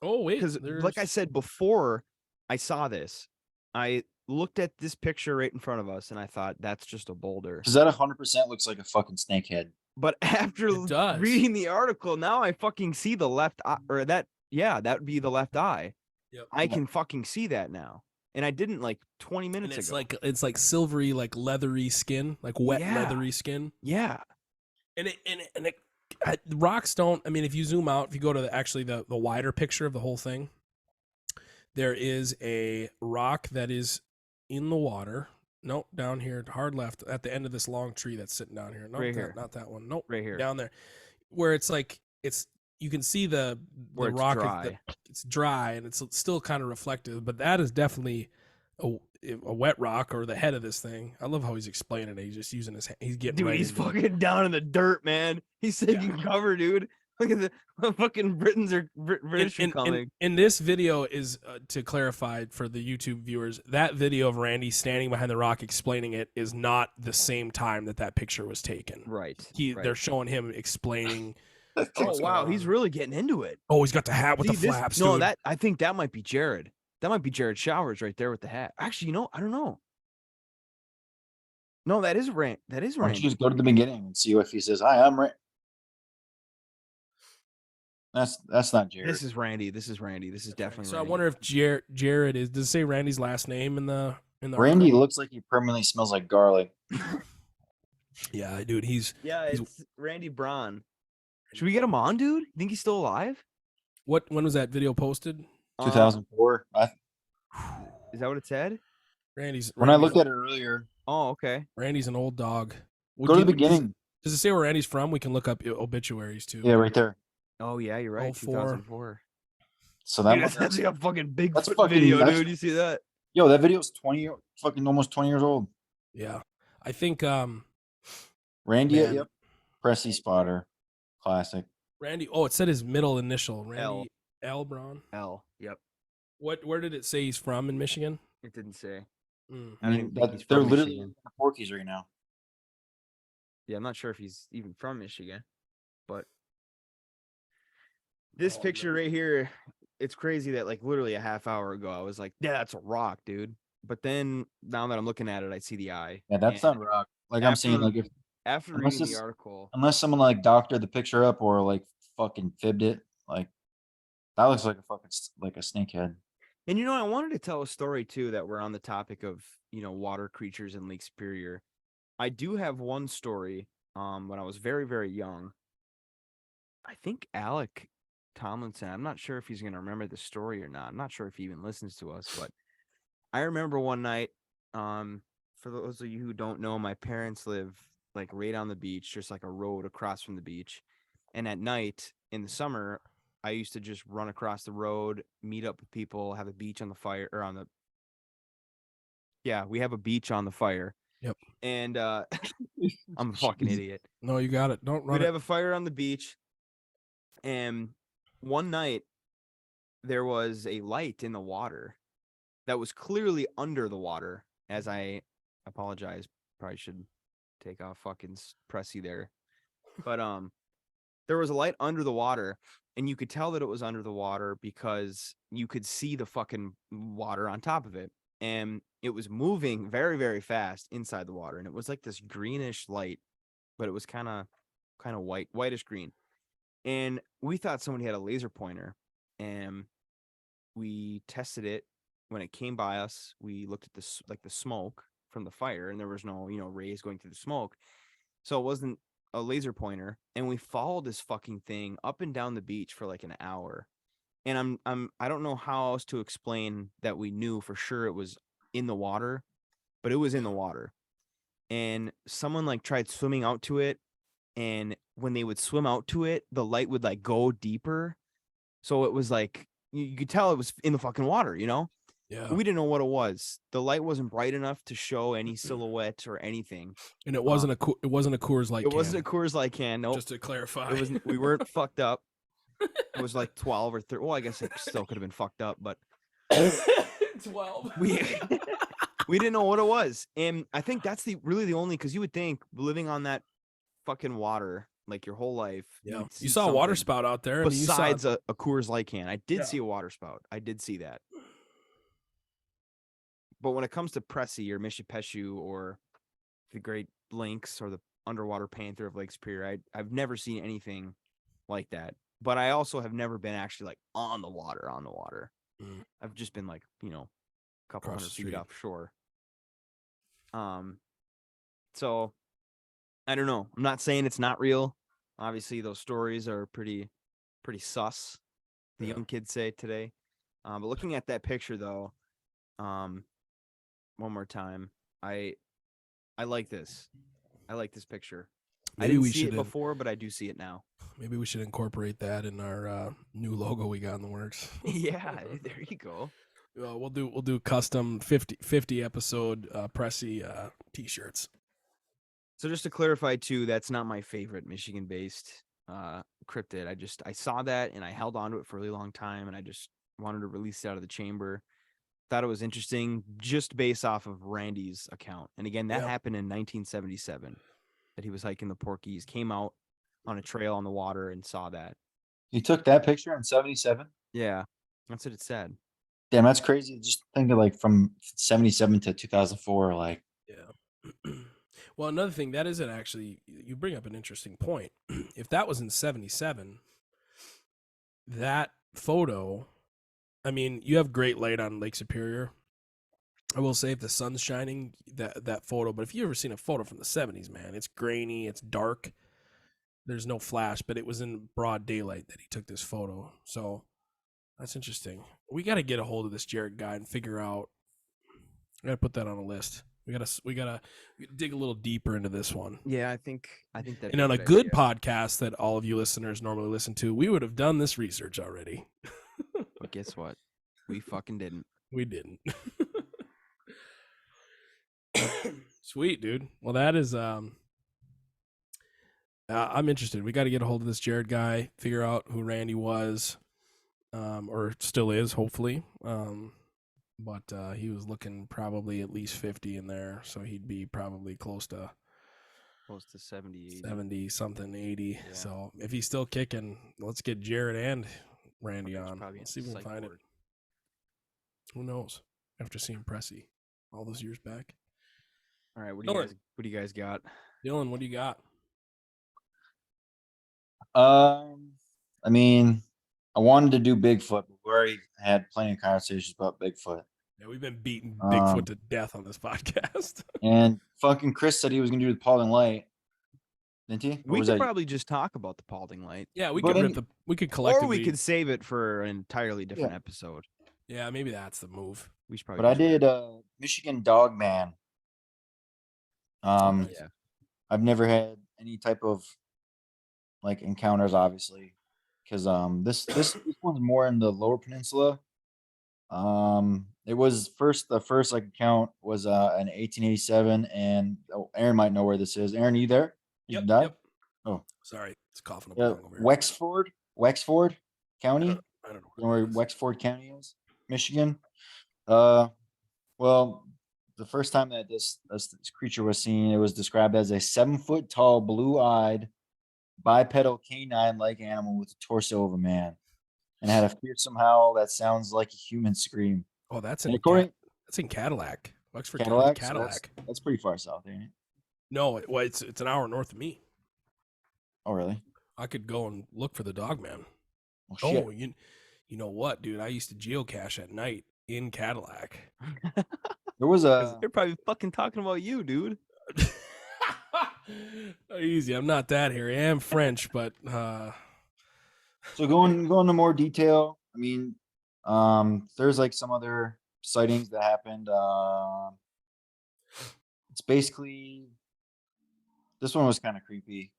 [SPEAKER 3] Oh wait,
[SPEAKER 1] Because, like I said before, I saw this. I looked at this picture right in front of us, and I thought that's just a boulder.
[SPEAKER 2] Because that 100% looks like a fucking snakehead.
[SPEAKER 1] But after
[SPEAKER 3] It does.
[SPEAKER 1] reading the article, now I fucking see the left eye, or that. Yeah, that would be the left eye.
[SPEAKER 3] Yep.
[SPEAKER 1] I can fucking see that now, and I didn't like 20
[SPEAKER 3] And
[SPEAKER 1] minutes
[SPEAKER 3] it's
[SPEAKER 1] ago.
[SPEAKER 3] it's like silvery, like leathery skin, like wet leathery skin.
[SPEAKER 1] Yeah.
[SPEAKER 3] And rocks don't. I mean, if you zoom out, if you go to the wider picture of the whole thing, there is a rock that is in the water. Nope, down here, hard left at the end of this long tree that's sitting down here. Nope,
[SPEAKER 1] Right here.
[SPEAKER 3] not that one. Nope,
[SPEAKER 1] Right here.
[SPEAKER 3] down there, where it's like you can see the
[SPEAKER 1] Where it's
[SPEAKER 3] rock.
[SPEAKER 1] dry.
[SPEAKER 3] It's dry and it's still kind of reflective, but that is definitely a wet rock or the head of this thing. I love how he's explaining it. He's just using his. He's getting.
[SPEAKER 1] Dude,
[SPEAKER 3] right
[SPEAKER 1] he's
[SPEAKER 3] into it.
[SPEAKER 1] fucking down in the dirt, man. He's taking cover, dude. Look at the fucking British are coming.
[SPEAKER 3] And this video is, to clarify for the YouTube viewers, that video of Randy standing behind the rock explaining it is not the same time that picture was taken.
[SPEAKER 1] Right.
[SPEAKER 3] They're showing him explaining.
[SPEAKER 1] Oh wow, he's really getting into it.
[SPEAKER 3] Oh, he's got the hat with
[SPEAKER 1] See,
[SPEAKER 3] the flaps.
[SPEAKER 1] No,
[SPEAKER 3] dude.
[SPEAKER 1] I think that might be Jared. That might be Jared Showers right there with the hat. Actually, I don't know. No, that is Randy.
[SPEAKER 2] Why don't you just go to the beginning and see if he says, "Hi, I'm Randy." That's not Jared.
[SPEAKER 1] This is Randy. This is definitely
[SPEAKER 3] So
[SPEAKER 1] Randy.
[SPEAKER 3] I wonder if Jared is. Does it say Randy's last name in the
[SPEAKER 2] Randy looks like he permanently smells like garlic.
[SPEAKER 3] Yeah, dude. He's
[SPEAKER 1] it's Randy Braun. Should we get him on, dude? You think he's still alive?
[SPEAKER 3] when was that video posted?
[SPEAKER 2] 2004.
[SPEAKER 1] Is that what it said?
[SPEAKER 2] When I looked at it earlier.
[SPEAKER 1] Oh, okay.
[SPEAKER 3] Randy's an old dog.
[SPEAKER 2] Go to the beginning.
[SPEAKER 3] Does it say where Randy's from? We can look up obituaries too.
[SPEAKER 2] Yeah, right there.
[SPEAKER 1] Oh yeah, you're right. 2004.
[SPEAKER 2] So
[SPEAKER 1] Dude, that's like a fucking Bigfoot
[SPEAKER 2] fucking,
[SPEAKER 1] video, dude. You see that?
[SPEAKER 2] Yo, that video's almost 20 years old.
[SPEAKER 3] Yeah, I think
[SPEAKER 2] Randy,
[SPEAKER 3] man.
[SPEAKER 2] yep. Pressy spotter, classic.
[SPEAKER 3] Randy. Oh, it said his middle initial. Randy
[SPEAKER 1] L.
[SPEAKER 3] L. Braun.
[SPEAKER 1] L. Yep.
[SPEAKER 3] Where did it say he's from in Michigan?
[SPEAKER 1] It didn't say.
[SPEAKER 2] I mean, they're literally in the Porkies right now.
[SPEAKER 1] Yeah, I'm not sure if he's even from Michigan, but this picture right here, it's crazy that like literally a half hour ago I was like, yeah, that's a rock, dude. But then now that I'm looking at it, I see the eye.
[SPEAKER 2] Yeah, that's not rock. Like I'm saying, like
[SPEAKER 1] after reading the article,
[SPEAKER 2] unless someone like doctored the picture up or like fucking fibbed it, like that looks like a fucking like a snakehead.
[SPEAKER 1] And I wanted to tell a story too that we're on the topic of water creatures in Lake Superior. I do have one story. When I was very, very young, I think Alec Tomlinson, I'm not sure if he's going to remember the story or not. I'm not sure if he even listens to us, but I remember one night, for those of you who don't know, my parents live like right on the beach, just like a road across from the beach. And at night in the summer, I used to just run across the road, meet up with people, have a beach on the fire or on the. Yeah, we have a beach on the fire.
[SPEAKER 3] Yep.
[SPEAKER 1] And I'm a fucking idiot.
[SPEAKER 3] No, you got it. Don't run.
[SPEAKER 1] We'd have a fire on the beach. And one night there was a light in the water that was clearly under the water. As I apologize, probably should take off fucking Pressy there. But there was a light under the water, and you could tell that it was under the water because you could see the fucking water on top of it. And it was moving very, very fast inside the water. And it was like this greenish light, but it was kind of whitish green. And we thought somebody had a laser pointer, and we tested it. When it came by us, we looked at this, like the smoke from the fire, and there was no, rays going through the smoke. So it wasn't a laser pointer. And we followed this fucking thing up and down the beach for like an hour. And I don't know how else to explain that we knew for sure it was in the water, but it was in the water. And someone like tried swimming out to it. And when they would swim out to it, the light would like go deeper. So it was like, you could tell it was in the fucking water,
[SPEAKER 3] Yeah.
[SPEAKER 1] But we didn't know what it was. The light wasn't bright enough to show any silhouette or anything.
[SPEAKER 3] And it wasn't a Coors Light.
[SPEAKER 1] It wasn't a Coors Light can. Nope.
[SPEAKER 3] Just to clarify,
[SPEAKER 1] It wasn't. We weren't fucked up. It was like 12 or 13. Well, I guess it still could have been fucked up, but
[SPEAKER 3] 12.
[SPEAKER 1] we didn't know what it was. And I think that's really the only, because you would think living on that fucking water like your whole life.
[SPEAKER 3] Yeah, you saw a water spout out there.
[SPEAKER 1] Besides a Coors Light can. I did see a water spout. I did see that. But when it comes to Pressy or Mishipeshu or the Great Lynx or the underwater panther of Lake Superior, I've never seen anything like that. But I also have never been actually like on the water.
[SPEAKER 3] Mm.
[SPEAKER 1] I've just been like, you know, a couple
[SPEAKER 3] Across
[SPEAKER 1] hundred
[SPEAKER 3] the
[SPEAKER 1] feet
[SPEAKER 3] street.
[SPEAKER 1] offshore. So I don't know. I'm not saying it's not real. Obviously, those stories are pretty sus. The young kids say today. But looking at that picture though, one more time, I like this. I like this picture. I
[SPEAKER 3] Maybe
[SPEAKER 1] didn't
[SPEAKER 3] we
[SPEAKER 1] see it
[SPEAKER 3] should
[SPEAKER 1] before, but I do see it now.
[SPEAKER 3] maybe we should incorporate that in our new logo we got in the works.
[SPEAKER 1] Yeah, there you go.
[SPEAKER 3] We'll do custom 50 episode Pressy t-shirts.
[SPEAKER 1] So just to clarify too, that's not my favorite Michigan-based cryptid. I saw that and I held on to it for a really long time, and I just wanted to release it out of the chamber. Thought it was interesting just based off of Randy's account. And again, that happened in 1977. That he was hiking the Porkies, came out on a trail on the water and saw that.
[SPEAKER 2] You took that picture in 77?
[SPEAKER 1] Yeah, that's what it said.
[SPEAKER 2] Damn, that's crazy. Just think of like from 77 to 2004, like.
[SPEAKER 3] Yeah. Well, another thing that isn't actually, you bring up an interesting point. If that was in 77, that photo, I mean, you have great light on Lake Superior. I will say if the sun's shining, that photo, but if you ever seen a photo from the 70s, man, it's grainy, it's dark. There's no flash, but it was in broad daylight that he took this photo. So that's interesting. We got to get a hold of this Jared guy and figure out. We got to put that on a list. We gotta dig a little deeper into this one.
[SPEAKER 1] Yeah, I think that.
[SPEAKER 3] And on a good podcast that all of you listeners normally listen to, we would have done this research already.
[SPEAKER 1] But guess what? We fucking didn't.
[SPEAKER 3] We didn't. Sweet, dude. Well, that is I'm interested. We got to get a hold of this Jared guy, figure out who Randy was, or still is, hopefully. But he was looking probably at least 50 in there, so he'd be probably close to
[SPEAKER 1] 70, 80.
[SPEAKER 3] 70 something, 80.
[SPEAKER 1] Yeah.
[SPEAKER 3] So if he's still kicking, let's get Jared and Randy on.
[SPEAKER 1] Let's
[SPEAKER 3] see if we can find it. Who knows? After seeing Pressy all those years back.
[SPEAKER 1] All right, what do you guys got?
[SPEAKER 3] Dylan, what do you got?
[SPEAKER 2] I mean, I wanted to do Bigfoot, but we already had plenty of conversations about Bigfoot.
[SPEAKER 3] Yeah, we've been beating Bigfoot to death on this podcast.
[SPEAKER 2] And fucking Chris said he was gonna do the Paulding Light, didn't he?
[SPEAKER 1] We could probably just talk about the Paulding Light.
[SPEAKER 3] Yeah, we could collectively,
[SPEAKER 1] or we could save it for an entirely different episode.
[SPEAKER 3] Yeah, maybe that's the move.
[SPEAKER 1] We should probably.
[SPEAKER 2] But I did Michigan Dog Man.
[SPEAKER 1] Yeah.
[SPEAKER 2] I've never had any type of like encounters, obviously, because this one's more in the Lower Peninsula. It was the first like account was in 1887, and Aaron mimight know where this is. Aaron, are you there?
[SPEAKER 3] Yep.
[SPEAKER 2] Oh,
[SPEAKER 3] sorry, it's coughing up
[SPEAKER 2] yeah,
[SPEAKER 3] over here.
[SPEAKER 2] Wexford County.
[SPEAKER 3] I don't know
[SPEAKER 2] where Wexford County is, Michigan. Well, the first time that this creature was seen, it was described as a 7-foot tall, blue-eyed, bipedal canine-like animal with the torso of a man, and had a fearsome howl that sounds like a human scream.
[SPEAKER 3] Oh, that's
[SPEAKER 2] And
[SPEAKER 3] in Cadillac, Wexford
[SPEAKER 2] Cadillac.
[SPEAKER 3] County, Cadillac.
[SPEAKER 2] So that's pretty far south, ain't it?
[SPEAKER 3] No, it's an hour north of me.
[SPEAKER 2] Oh, really?
[SPEAKER 3] I could go and look for the dog man.
[SPEAKER 2] Oh, shit.
[SPEAKER 3] Oh, you know what, dude? I used to geocache at night in Cadillac.
[SPEAKER 2] There was a.
[SPEAKER 1] They're probably fucking talking about you, dude.
[SPEAKER 3] Easy. I'm not that hairy. I am French, but
[SPEAKER 2] So going into more detail, I mean, there's like some other sightings that happened. It's basically this one was kind of creepy.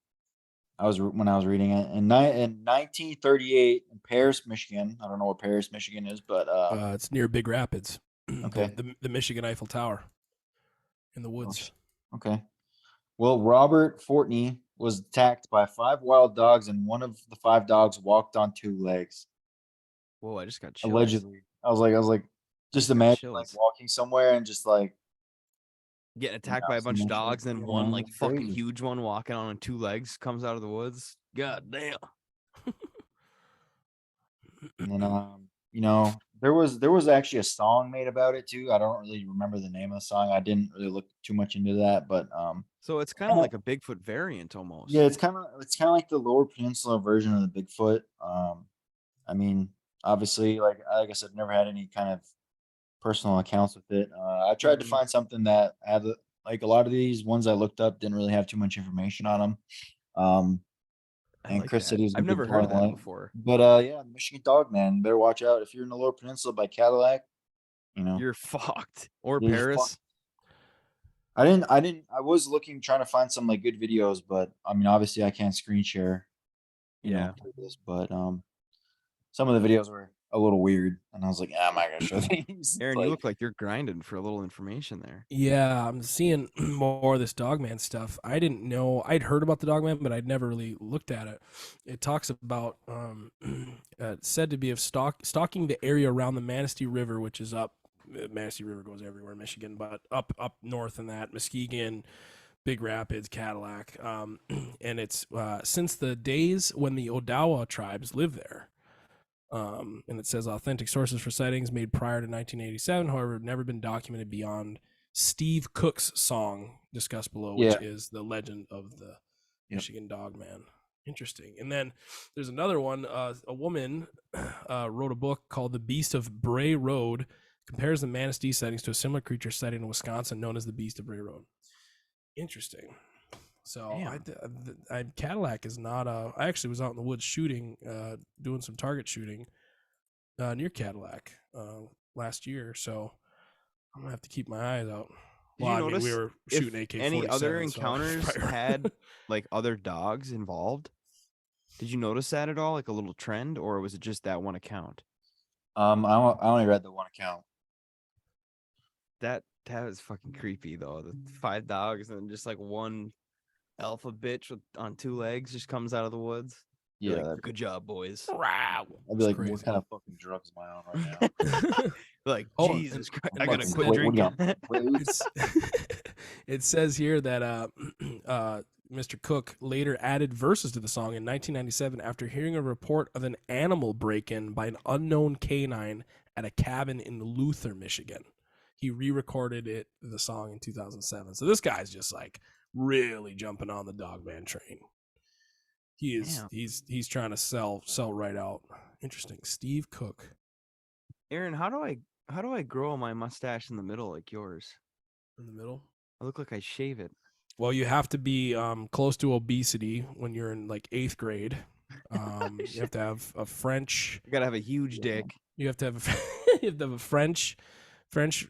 [SPEAKER 2] When I was reading it in 1938 in Paris, Michigan. I don't know what Paris, Michigan is, but
[SPEAKER 3] it's near Big Rapids.
[SPEAKER 2] Okay.
[SPEAKER 3] The Michigan Eiffel Tower in the woods.
[SPEAKER 2] Okay. Well, Robert Fortney was attacked by 5 wild dogs, and one of the 5 dogs walked on 2 legs.
[SPEAKER 1] Whoa, I just got chills.
[SPEAKER 2] Allegedly. I was like, just imagine like walking somewhere and just like
[SPEAKER 1] getting attacked by a bunch of dogs, and then one like fucking huge one walking on 2 legs comes out of the woods. God damn.
[SPEAKER 2] And then There was actually a song made about it too. I don't really remember the name of the song. I didn't really look too much into that, but
[SPEAKER 1] So it's kind of like a Bigfoot variant almost.
[SPEAKER 2] yeah, it's kind of like the Lower Peninsula version of the Bigfoot. I mean, obviously, like I said, never had any kind of personal accounts with it. I tried to
[SPEAKER 1] Mhm.
[SPEAKER 2] find something that had like a lot of these ones I looked up didn't really have too much information on them.
[SPEAKER 1] I
[SPEAKER 2] And
[SPEAKER 1] like
[SPEAKER 2] Chris
[SPEAKER 1] that.
[SPEAKER 2] said he was
[SPEAKER 1] I've
[SPEAKER 2] gonna give
[SPEAKER 1] never
[SPEAKER 2] it
[SPEAKER 1] heard
[SPEAKER 2] a
[SPEAKER 1] of that
[SPEAKER 2] link.
[SPEAKER 1] before.
[SPEAKER 2] But yeah, Michigan Dog Man, better watch out if you're in the Lower Peninsula by Cadillac. You know,
[SPEAKER 1] You're fucked. Or
[SPEAKER 2] you're just
[SPEAKER 1] Paris.
[SPEAKER 2] I was looking trying to find some like good videos, but I mean obviously I can't screen share,
[SPEAKER 1] Yeah.
[SPEAKER 2] for this, but some of the videos were a little weird and I was like, I'm not gonna show these.
[SPEAKER 1] Aaron, you
[SPEAKER 2] Like
[SPEAKER 1] look like you're grinding for a little information there.
[SPEAKER 3] Yeah, I'm seeing more of this Dogman stuff. I didn't know. I'd heard about the Dogman, but I'd never really looked at it. It talks about said to be of stalking the area around the Manistee River, which is up. Manistee River goes everywhere in Michigan, but up north in that Muskegon, Big Rapids, Cadillac, and it's since the days when the Odawa tribes lived there. And it says authentic sources for sightings made prior to 1987, however, have never been documented beyond Steve Cook's song discussed below, which
[SPEAKER 2] Yeah.
[SPEAKER 3] is the legend of the
[SPEAKER 2] Yep.
[SPEAKER 3] Michigan Dogman. Interesting. And then there's another one. A woman wrote a book called The Beast of Bray Road, compares the Manistee sightings to a similar creature sighted in Wisconsin known as the Beast of Bray Road. Interesting. So Cadillac is not I actually was out in the woods shooting, doing some target shooting near Cadillac last year. So I'm gonna have to keep my eyes out.
[SPEAKER 1] Did you notice
[SPEAKER 3] we were
[SPEAKER 1] if
[SPEAKER 3] shooting AK-47.
[SPEAKER 1] any other
[SPEAKER 3] so
[SPEAKER 1] encounters had like other dogs involved? Did you notice that at all? Like a little trend, or was it just that one account?
[SPEAKER 2] I only read the one account.
[SPEAKER 1] That was fucking creepy though. The 5 dogs and then just like one alpha bitch on 2 legs just comes out of the woods. You're
[SPEAKER 2] Yeah,
[SPEAKER 1] like, good job, boys.
[SPEAKER 2] I'd be like, what kind of fucking drugs am I on right now?
[SPEAKER 1] Like,
[SPEAKER 3] Oh,
[SPEAKER 1] Jesus Christ,
[SPEAKER 3] and
[SPEAKER 1] I gotta
[SPEAKER 2] Fucking
[SPEAKER 1] quit
[SPEAKER 2] what are you
[SPEAKER 1] drinking.
[SPEAKER 2] on,
[SPEAKER 3] It says here that Mr. Cook later added verses to the song in 1997 after hearing a report of an animal break-in by an unknown canine at a cabin in Luther, Michigan. He re-recorded the song in 2007. So this guy's just like really jumping on the Dogman train. He is.
[SPEAKER 1] Damn.
[SPEAKER 3] He's trying to sell right out. Interesting. Steve Cook.
[SPEAKER 1] Aaron, how do I grow my mustache in the middle like yours?
[SPEAKER 3] In the middle.
[SPEAKER 1] I look like I shave it.
[SPEAKER 3] Well, you have to be close to obesity when you're in like 8th grade. You have to have a French.
[SPEAKER 1] I gotta have a huge dick.
[SPEAKER 3] You have to have a French,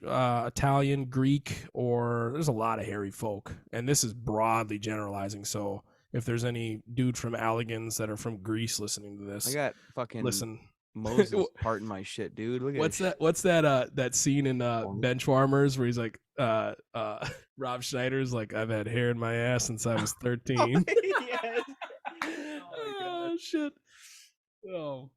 [SPEAKER 3] Italian, Greek, or there's a lot of hairy folk, and this is broadly generalizing. So if there's any dude from Allegans that are from Greece listening to this,
[SPEAKER 1] I got fucking
[SPEAKER 3] listen.
[SPEAKER 1] Moses parting my shit, dude. Look at
[SPEAKER 3] What's
[SPEAKER 1] this
[SPEAKER 3] that? What's that scene in Benchwarmers where he's like, Rob Schneider's like, I've had hair in my ass since I was 13.
[SPEAKER 1] Yes.
[SPEAKER 3] Oh shit. Oh.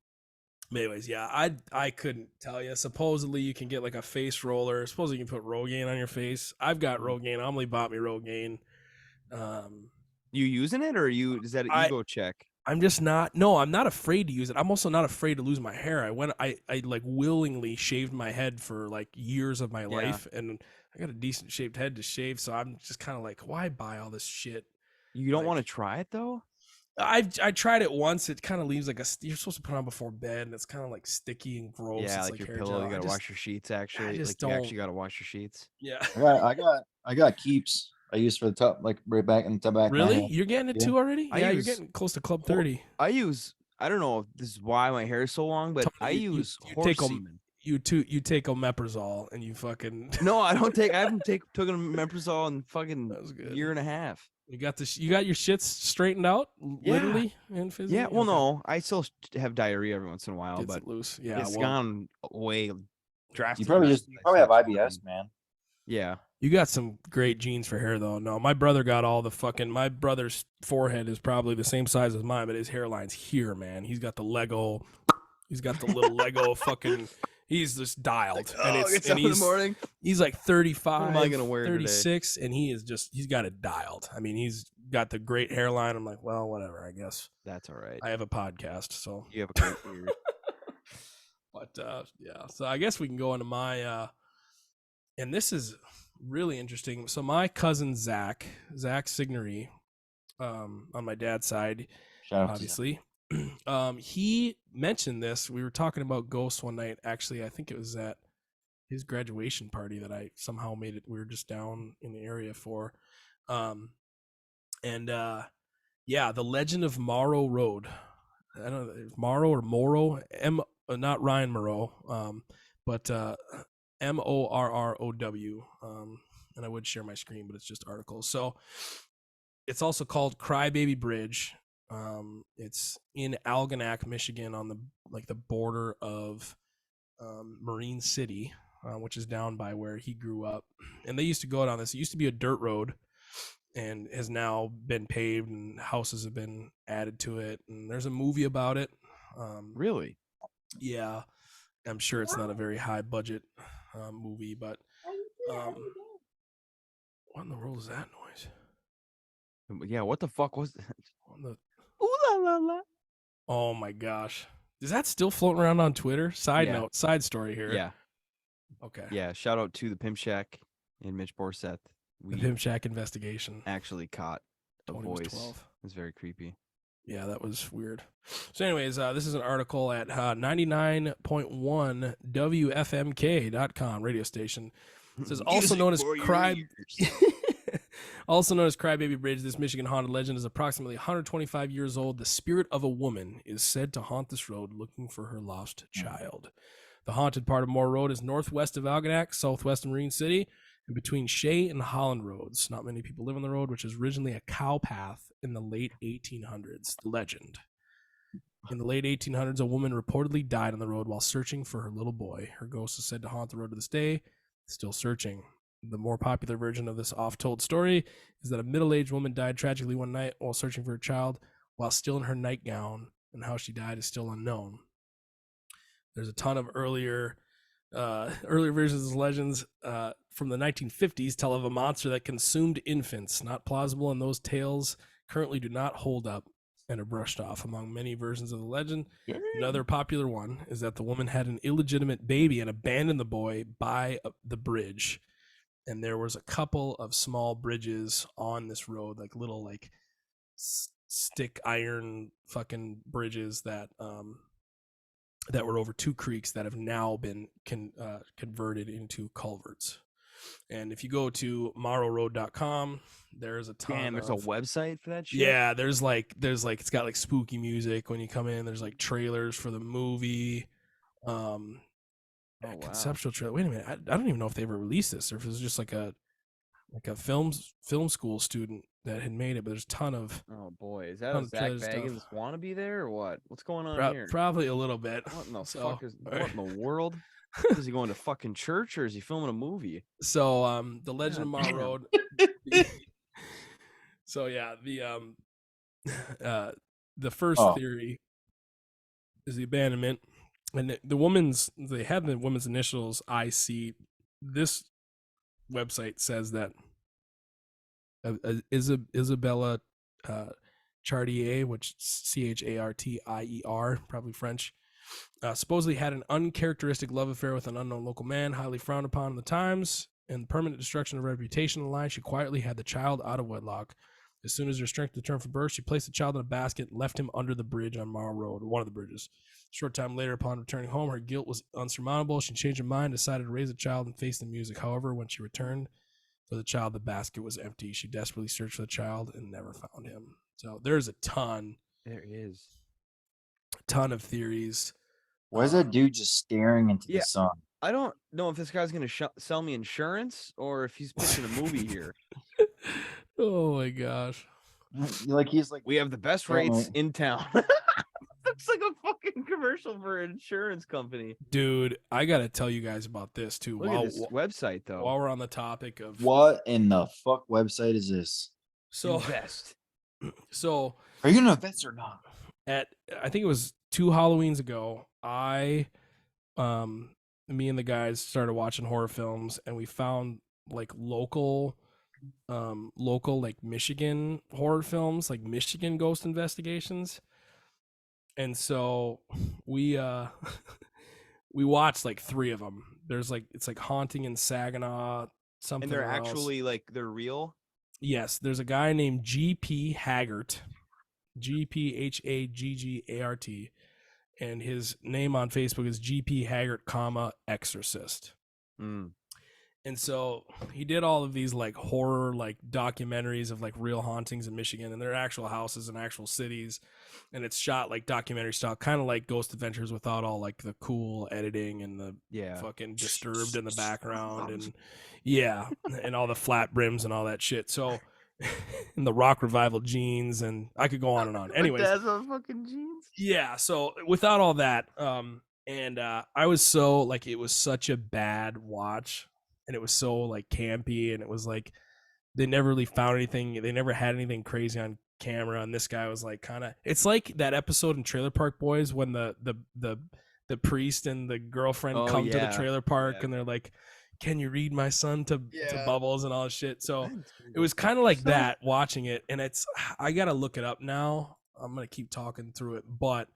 [SPEAKER 3] Anyways, yeah, I couldn't tell you. Supposedly you can get like a face roller. Supposedly you can put Rogaine on your face. I've got Rogaine. Amelie bought me Rogaine.
[SPEAKER 1] You using it, or is that an ego check?
[SPEAKER 3] I'm just not. No, I'm not afraid to use it. I'm also not afraid to lose my hair. I like willingly shaved my head for like years of my life, and I got a decent shaped head to shave. So I'm just kind of like, why buy all this shit?
[SPEAKER 1] You don't want to try it though?
[SPEAKER 3] I tried it once. It kind of leaves like you're supposed to put it on before bed, and it's kind of like sticky and gross.
[SPEAKER 1] Yeah,
[SPEAKER 3] it's
[SPEAKER 1] like your
[SPEAKER 3] hair
[SPEAKER 1] pillow.
[SPEAKER 3] gel.
[SPEAKER 1] You gotta wash your sheets. Actually,
[SPEAKER 3] just
[SPEAKER 1] like you
[SPEAKER 3] don't.
[SPEAKER 1] actually gotta wash your sheets.
[SPEAKER 3] Yeah.
[SPEAKER 2] I got keeps I use for the top, like right back in the back.
[SPEAKER 3] Really? You're getting it too already? Yeah, you're getting close to Club 30.
[SPEAKER 1] I don't know if this is why my hair is so long, but I use horse semen.
[SPEAKER 3] You take omeprazole and you fucking
[SPEAKER 1] No, I don't take. I haven't taken omeprazole in fucking year and a half.
[SPEAKER 3] You got your shits straightened out, literally and physically.
[SPEAKER 1] Yeah, well, no, I still have diarrhea every once in a while,
[SPEAKER 3] Gets
[SPEAKER 1] but
[SPEAKER 3] it loose. Yeah,
[SPEAKER 1] it's gone way drastically.
[SPEAKER 2] You probably have IBS, man.
[SPEAKER 1] Yeah.
[SPEAKER 3] You got some great genes for hair, though. No, my brother got all the fucking. My brother's forehead is probably the same size as mine, but his hairline's here, man. He's got the Lego. He's got the little Lego fucking. He's just dialed,
[SPEAKER 1] and it's in the morning.
[SPEAKER 3] He's like 35.
[SPEAKER 1] What am I gonna wear
[SPEAKER 3] 36,
[SPEAKER 1] today?
[SPEAKER 3] And he's got it dialed. I mean, he's got the great hairline. I'm like, well, whatever, I guess.
[SPEAKER 1] That's all right.
[SPEAKER 3] I have a podcast, so
[SPEAKER 1] you have a great beard.
[SPEAKER 3] But yeah, so I guess we can go into my and this is really interesting. So my cousin Zach Signory, on my dad's side,
[SPEAKER 2] Shout out
[SPEAKER 3] obviously, he mentioned this. We were talking about ghosts one night. Actually, I think it was at his graduation party that I somehow made it. We were just down in the area for, and yeah, the Legend of Morrow Road. I don't know, Morrow or Morrow, not Ryan Moreau, but Morrow. And I would share my screen, but it's just articles. So it's also called Crybaby Bridge. It's in Algonac, Michigan, on the border of Marine City, which is down by where he grew up. And they used to go down this. It used to be a dirt road, and has now been paved, and houses have been added to it. And there's a movie about it.
[SPEAKER 1] Really?
[SPEAKER 3] Yeah, I'm sure it's not a very high budget movie, but what in the world is that noise?
[SPEAKER 1] Yeah, what the fuck was that?
[SPEAKER 3] Ooh la la la. Oh my gosh. Is that still floating around on Twitter? Side story here.
[SPEAKER 1] Yeah.
[SPEAKER 3] Okay.
[SPEAKER 1] Yeah, shout out to the Pimp Shack and Mitch Borseth.
[SPEAKER 3] The Pimp Shack investigation.
[SPEAKER 1] Actually caught a
[SPEAKER 3] Tony was
[SPEAKER 1] voice.
[SPEAKER 3] 12.
[SPEAKER 1] It was very creepy.
[SPEAKER 3] Yeah, that was weird. So anyways, this is an article at 99.1 WFMK.com radio station. It says also known as Also known as Crybaby Bridge, this Michigan haunted legend is approximately 125 years old. The spirit of a woman is said to haunt this road looking for her lost child. The haunted part of Moore Road is northwest of Algonac, southwest of Marine City, and between Shea and Holland Roads. Not many people live on the road, which is originally a cow path in the late 1800s. The legend. In the late 1800s, a woman reportedly died on the road while searching for her little boy. Her ghost is said to haunt the road to this day, still searching. The more popular version of this oft-told story is that a middle-aged woman died tragically one night while searching for her child while still in her nightgown, and how she died is still unknown. There's a ton of earlier versions of legends from the 1950s tell of a monster that consumed infants. Not plausible, and those tales currently do not hold up and are brushed off among many versions of the legend. Another popular one is that the woman had an illegitimate baby and abandoned the boy by the bridge. And there was a couple of small bridges on this road, like little like stick iron fucking bridges that that were over two creeks that have now been converted into culverts. And if you go to morrowroad.com, there's a ton.
[SPEAKER 1] Damn, there's a website for that shit?
[SPEAKER 3] Yeah, there's like it's got like spooky music when you come in. There's like trailers for the movie. Conceptual trailer. Wait a minute, I don't even know if they ever released this or if it was just like a film school student that had made it. But there's a ton of.
[SPEAKER 1] Oh boy, is that a Zach Baggins wannabe there or what? What's going on here?
[SPEAKER 3] Probably a little bit.
[SPEAKER 1] What in the fuck is what in the world? Is he going to fucking church or is he filming a movie?
[SPEAKER 3] So the Legend of Morrow Road. So yeah, the first theory is the abandonment. And they have the woman's initials IC. This website says that Isabella Chartier, which Chartier, probably French, supposedly had an uncharacteristic love affair with an unknown local man, highly frowned upon in the times, and permanent destruction of reputation in the line. She quietly had the child out of wedlock. As soon as her strength returned from birth, she placed the child in a basket and left him under the bridge on Morrow Road, one of the bridges. A short time later, upon returning home, her guilt was unsurmountable. She changed her mind, decided to raise the child, and face the music. However, when she returned to the child, the basket was empty. She desperately searched for the child and never found him. So there's a ton.
[SPEAKER 1] There is
[SPEAKER 3] a ton of theories.
[SPEAKER 2] Why is that dude just staring into the sun?
[SPEAKER 1] I don't know if this guy's going to sell me insurance or if he's pitching a movie here.
[SPEAKER 3] Oh my gosh.
[SPEAKER 2] He's like,
[SPEAKER 1] we have the best rates in town. Looks like a fucking commercial for an insurance company.
[SPEAKER 3] Dude, I got to tell you guys about this too.
[SPEAKER 1] Look at this website though.
[SPEAKER 3] While we're on the topic of
[SPEAKER 2] what in the fuck website is this?
[SPEAKER 1] So invest.
[SPEAKER 3] So
[SPEAKER 2] are you gonna invest or not?
[SPEAKER 3] I think it was 2 Halloweens ago, me and the guys started watching horror films, and we found like local like Michigan horror films, like Michigan ghost investigations. And so we we watched like 3 of them. There's like it's like Haunting in Saginaw, something
[SPEAKER 1] And they're
[SPEAKER 3] else.
[SPEAKER 1] actually like they're real.
[SPEAKER 3] Yes, there's a guy named G.P. Haggart, GPHAGGART, and his name on Facebook is G.P. Haggart, Exorcist.
[SPEAKER 1] Mm.
[SPEAKER 3] And so he did all of these like horror like documentaries of like real hauntings in Michigan, and they're actual houses and actual cities, and it's shot like documentary style, kind of like Ghost Adventures without all like the cool editing and the fucking Disturbed in the background and and all the flat brims and all that shit. So and the rock revival jeans, and I could go on and on. Anyways,
[SPEAKER 1] that's a fucking jeans.
[SPEAKER 3] Yeah, so without all that, I was so like it was such a bad watch. And it was so like campy, and it was like they never really found anything. They never had anything crazy on camera. And this guy was like kind of. It's like that episode in Trailer Park Boys when the priest and the girlfriend come to the trailer park, and they're like, "Can you read my son to Bubbles and all this shit?" So it was kind of like that watching it, and it's. I gotta look it up now. I'm gonna keep talking through it, but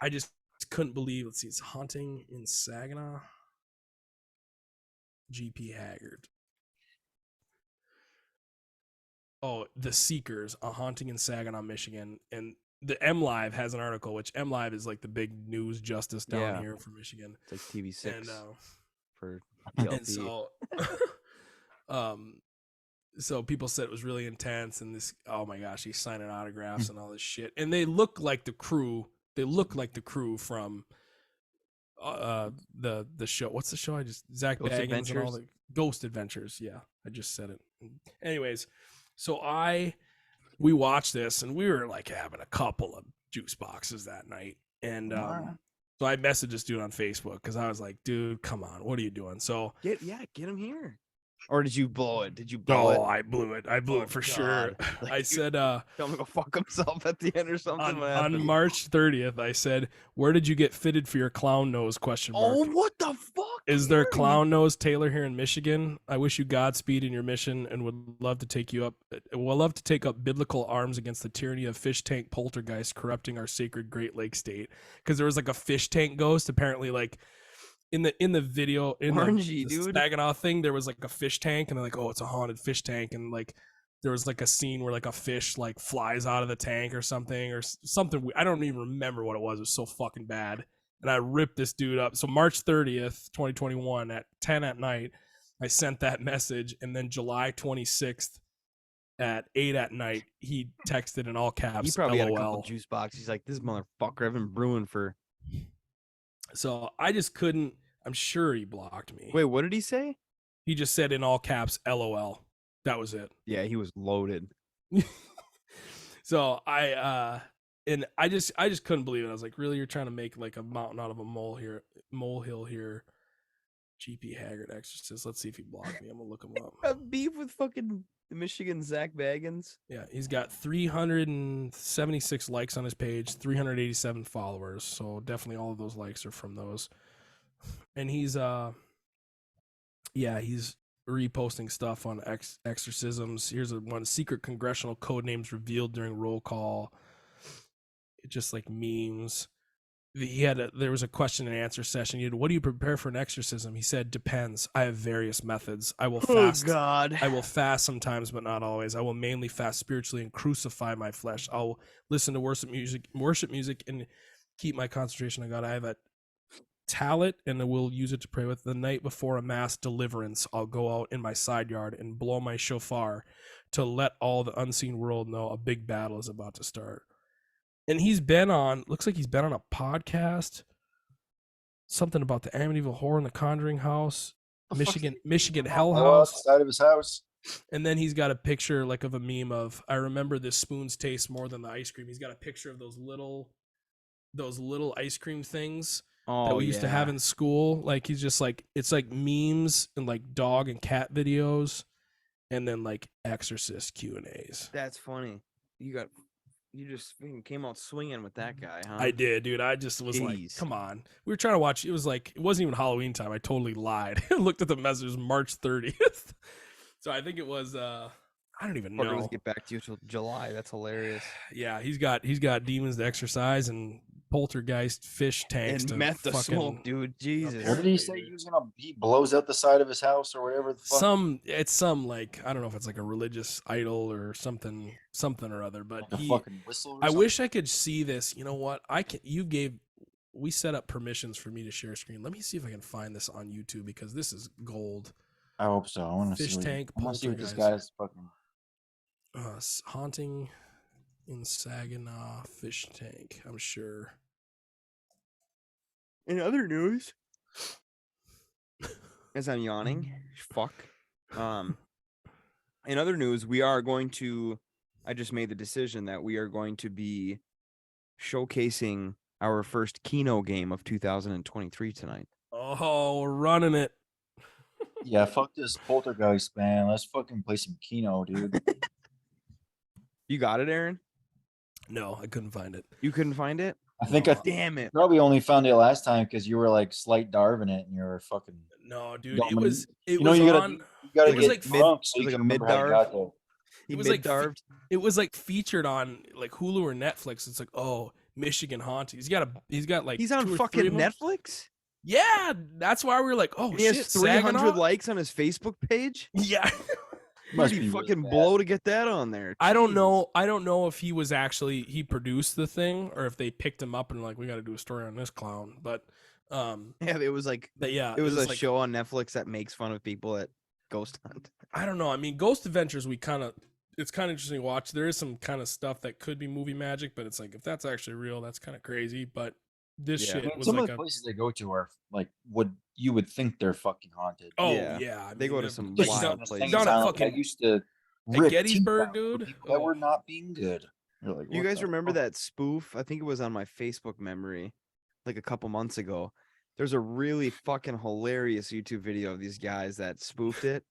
[SPEAKER 3] I just couldn't believe. Let's see, it's Haunting in Saginaw. G.P. Haggart. Oh, The Seekers, A Haunting in Saginaw, Michigan. And the M Live has an article, which M Live is like the big news justice down here for Michigan.
[SPEAKER 1] It's like TV6
[SPEAKER 3] and,
[SPEAKER 1] for
[SPEAKER 3] DLP. And so, so people said it was really intense, and this, oh my gosh, he's signing autographs and all this shit. And they look like the crew. They look like the crew from the show. What's the show? Zach Baggins and all the Ghost Adventures. Yeah, I just said it. Anyways, so we watched this, and we were like having a couple of juice boxes that night, and so I messaged this dude on Facebook because I was like, dude, come on, what are you doing? So
[SPEAKER 1] get him here. Or did you blow it? Did you blow it?
[SPEAKER 3] Oh, I blew it. I blew it for sure.
[SPEAKER 1] Like,
[SPEAKER 3] I said,
[SPEAKER 1] tell him to go fuck himself at the end or something.
[SPEAKER 3] On March 30th, I said, where did you get fitted for your clown nose? ?
[SPEAKER 1] Oh, what the fuck?
[SPEAKER 3] Is there clown nose tailor here in Michigan? I wish you Godspeed in your mission and would love to take you up. We'll love to take up biblical arms against the tyranny of fish tank poltergeist corrupting our sacred Great Lakes state. Because there was like a fish tank ghost, apparently, like in the video in
[SPEAKER 1] Orangey,
[SPEAKER 3] the Saginaw thing, there was like a fish tank, and they're like, oh, it's a haunted fish tank, and like there was like a scene where like a fish like flies out of the tank or something. I don't even remember what it was. It was so fucking bad. And I ripped this dude up. So March 30th, 2021 at 10 at night, I sent that message, and then July 26th at 8 at night, he texted in all caps.
[SPEAKER 1] He probably
[SPEAKER 3] LOL.
[SPEAKER 1] had a couple juice boxes. He's like, this motherfucker, I've been brewing for.
[SPEAKER 3] So I just couldn't. I'm sure he blocked me.
[SPEAKER 1] Wait, what did he say?
[SPEAKER 3] He just said in all caps, LOL. That was it.
[SPEAKER 1] Yeah, he was loaded.
[SPEAKER 3] So I just couldn't believe it. I was like, really, you're trying to make like a mountain out of a molehill here. GP Haggart Exorcist. Let's see if he blocked me. I'm gonna look him up.
[SPEAKER 1] A beef with fucking the Michigan Zach Baggins.
[SPEAKER 3] Yeah, he's got 376 likes on his page, 387 followers. So definitely all of those likes are from those. And he's reposting stuff on exorcisms. Here's one: secret congressional code names revealed during roll call. Just like memes. There was a question and answer session. What do you prepare for an exorcism? He said, depends. I have various methods. I will fast.
[SPEAKER 1] Oh God.
[SPEAKER 3] I will fast sometimes, but not always. I will mainly fast spiritually and crucify my flesh. I'll listen to worship music and keep my concentration on God. I have a talent, and I will use it to pray with. The night before a mass deliverance, I'll go out in my side yard and blow my shofar to let all the unseen world know a big battle is about to start. And looks like he's been on a podcast, something about the Amityville Horror in the Conjuring House, Michigan Hell House,
[SPEAKER 2] outside of his house.
[SPEAKER 3] and then he's got a picture like of a meme of, I remember this spoon's taste more than the ice cream. He's got a picture of those little ice cream things that we used to have in school. Like he's just like, it's like memes and like dog and cat videos, and then like Exorcist Q&As.
[SPEAKER 1] That's funny. You just came out swinging with that guy, huh?
[SPEAKER 3] I did, dude. I just was like, come on. We were trying to watch. It wasn't even Halloween time. I totally lied. I looked at the message March 30th. So I think it was, I don't even know.
[SPEAKER 1] Get back to you till July. That's hilarious.
[SPEAKER 3] Yeah, he's got Demons to Exercise and poltergeist fish tanks
[SPEAKER 1] And
[SPEAKER 3] to
[SPEAKER 1] meth the
[SPEAKER 3] fucking
[SPEAKER 1] smoke, dude. Jesus.
[SPEAKER 2] What did he say? He blows out the side of his house or whatever the fuck.
[SPEAKER 3] it's some like I don't know if it's like a religious idol or something or other, but
[SPEAKER 2] Like a fucking whistle or
[SPEAKER 3] I
[SPEAKER 2] something?
[SPEAKER 3] wish I could see this. You know what? We set up permissions for me to share screen. Let me see if I can find this on YouTube because this is gold.
[SPEAKER 2] I hope so. I want to
[SPEAKER 3] Fish
[SPEAKER 2] see
[SPEAKER 3] tank
[SPEAKER 2] I want to see what this
[SPEAKER 3] poltergeist.
[SPEAKER 2] guy's fucking.
[SPEAKER 3] Haunting in Saginaw fish tank. I'm sure.
[SPEAKER 1] In other news, as I'm yawning, fuck. In other news, we are going to. I just made the decision that we are going to be showcasing our first Keno game of 2023 tonight.
[SPEAKER 3] Oh, we're running it.
[SPEAKER 2] Yeah, fuck this poltergeist, man. Let's fucking play some Keno, dude.
[SPEAKER 1] You got it, Aaron?
[SPEAKER 3] No, I couldn't find it.
[SPEAKER 1] You couldn't find it?
[SPEAKER 2] I think
[SPEAKER 3] No.
[SPEAKER 1] Damn it.
[SPEAKER 2] probably only found it last time because you were like slight Darvin it and you were fucking.
[SPEAKER 3] No, dude,
[SPEAKER 2] Don't
[SPEAKER 3] it was
[SPEAKER 2] you
[SPEAKER 3] on.
[SPEAKER 2] you gotta
[SPEAKER 3] it was
[SPEAKER 2] get
[SPEAKER 3] like
[SPEAKER 2] drunk so
[SPEAKER 1] it
[SPEAKER 2] you
[SPEAKER 1] was like
[SPEAKER 2] can
[SPEAKER 1] a
[SPEAKER 2] remember how you
[SPEAKER 1] mid-Darv.
[SPEAKER 2] got there.
[SPEAKER 1] He
[SPEAKER 3] It was like
[SPEAKER 1] mid-darved.
[SPEAKER 3] It was like featured on like Hulu or Netflix. It's like, oh, Michigan hauntings. He's got like
[SPEAKER 1] He's on
[SPEAKER 3] 2 or 3
[SPEAKER 1] fucking
[SPEAKER 3] of them.
[SPEAKER 1] Netflix?
[SPEAKER 3] Yeah, that's why we were like, oh
[SPEAKER 1] And he
[SPEAKER 3] shit,
[SPEAKER 1] has 300
[SPEAKER 3] Saginaw?
[SPEAKER 1] likes on his Facebook page?
[SPEAKER 3] Yeah.
[SPEAKER 2] Must
[SPEAKER 1] Pretty
[SPEAKER 2] be really
[SPEAKER 1] fucking
[SPEAKER 2] bad.
[SPEAKER 1] blow to get that on there.
[SPEAKER 3] I don't
[SPEAKER 1] Jesus.
[SPEAKER 3] know. I don't know if he was actually he produced the thing or if they picked him up and like we got to do a story on this clown. But
[SPEAKER 1] Yeah, it was like
[SPEAKER 3] yeah,
[SPEAKER 1] it was a
[SPEAKER 3] like,
[SPEAKER 1] show on Netflix that makes fun of people at ghost hunt.
[SPEAKER 3] I don't know. I mean, Ghost Adventures, it's kind of interesting to watch. There is some kind of stuff that could be movie magic, but it's like if that's actually real, that's kind of crazy. But this
[SPEAKER 1] Yeah.
[SPEAKER 3] shit was
[SPEAKER 2] Some
[SPEAKER 3] like
[SPEAKER 2] of the places they go to are like you would think they're fucking haunted.
[SPEAKER 3] yeah. I
[SPEAKER 1] They
[SPEAKER 3] mean,
[SPEAKER 1] go to some
[SPEAKER 3] like,
[SPEAKER 1] wild
[SPEAKER 3] down-
[SPEAKER 1] places.
[SPEAKER 3] down at
[SPEAKER 2] I
[SPEAKER 3] fucking
[SPEAKER 2] used to
[SPEAKER 3] at
[SPEAKER 2] rip
[SPEAKER 3] Gettysburg,
[SPEAKER 2] teeth out for
[SPEAKER 3] dude.
[SPEAKER 2] people that
[SPEAKER 3] Oh.
[SPEAKER 2] were not being good. You're like,
[SPEAKER 1] You
[SPEAKER 2] what
[SPEAKER 1] guys
[SPEAKER 2] the
[SPEAKER 1] remember
[SPEAKER 2] fuck?
[SPEAKER 1] that spoof? I think it was on my Facebook memory like a couple months ago. There's a really fucking hilarious YouTube video of these guys that spoofed it.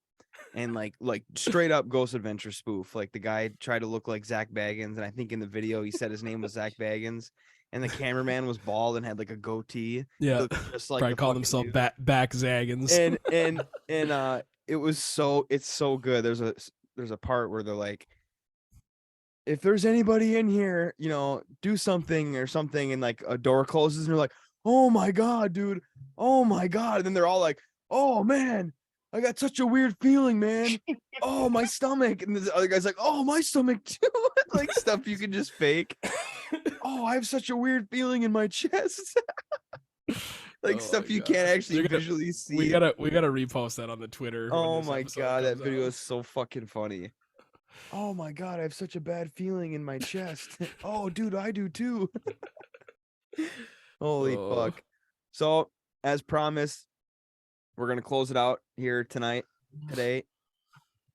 [SPEAKER 1] And like straight up Ghost Adventure spoof. Like the guy tried to look like Zach Baggins, and I think in the video he said his name was Zach Baggins, and the cameraman was bald and had like a goatee.
[SPEAKER 3] Yeah,
[SPEAKER 1] Looked just like
[SPEAKER 3] probably
[SPEAKER 1] the
[SPEAKER 3] called
[SPEAKER 1] fucking
[SPEAKER 3] himself
[SPEAKER 1] dude.
[SPEAKER 3] back Zaggins.
[SPEAKER 1] And it's so good. There's a part where they're like, if there's anybody in here, do something or something, and like a door closes, and they're like, oh my god, dude, oh my god, and then they're all like, oh man, I got such a weird feeling, man. Oh, my stomach. And the other guy's like, oh, my stomach too. Like stuff you can just fake. Oh, I have such a weird feeling in my chest. Like
[SPEAKER 3] Oh
[SPEAKER 1] stuff
[SPEAKER 3] my
[SPEAKER 1] you
[SPEAKER 3] God.
[SPEAKER 1] can't actually
[SPEAKER 3] You're gonna-
[SPEAKER 1] visually see.
[SPEAKER 3] we gotta repost that on the Twitter. when
[SPEAKER 1] Oh
[SPEAKER 3] this
[SPEAKER 1] my
[SPEAKER 3] episode
[SPEAKER 1] god, that
[SPEAKER 3] comes
[SPEAKER 1] video
[SPEAKER 3] out.
[SPEAKER 1] is so fucking funny. Oh my god, I have such a bad feeling in my chest. Oh, dude, I do too. Holy
[SPEAKER 3] Oh.
[SPEAKER 1] fuck. So, as promised, we're gonna close it out here today.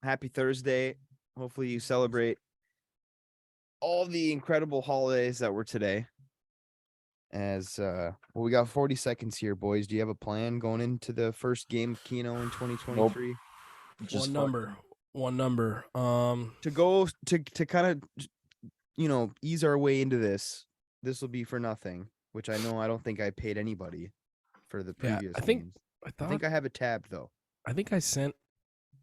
[SPEAKER 1] Happy Thursday. Hopefully you celebrate all the incredible holidays that were today. As we got 40 seconds here, boys. Do you have a plan going into the first game of Keno in 2023?
[SPEAKER 2] Just
[SPEAKER 3] One number.
[SPEAKER 1] To go to kind of ease our way into this. This will be for nothing, which I don't think I paid anybody for the
[SPEAKER 3] Yeah,
[SPEAKER 1] previous
[SPEAKER 3] I think-
[SPEAKER 1] games.
[SPEAKER 3] I
[SPEAKER 1] I think I have it tabbed though.
[SPEAKER 3] think I sent.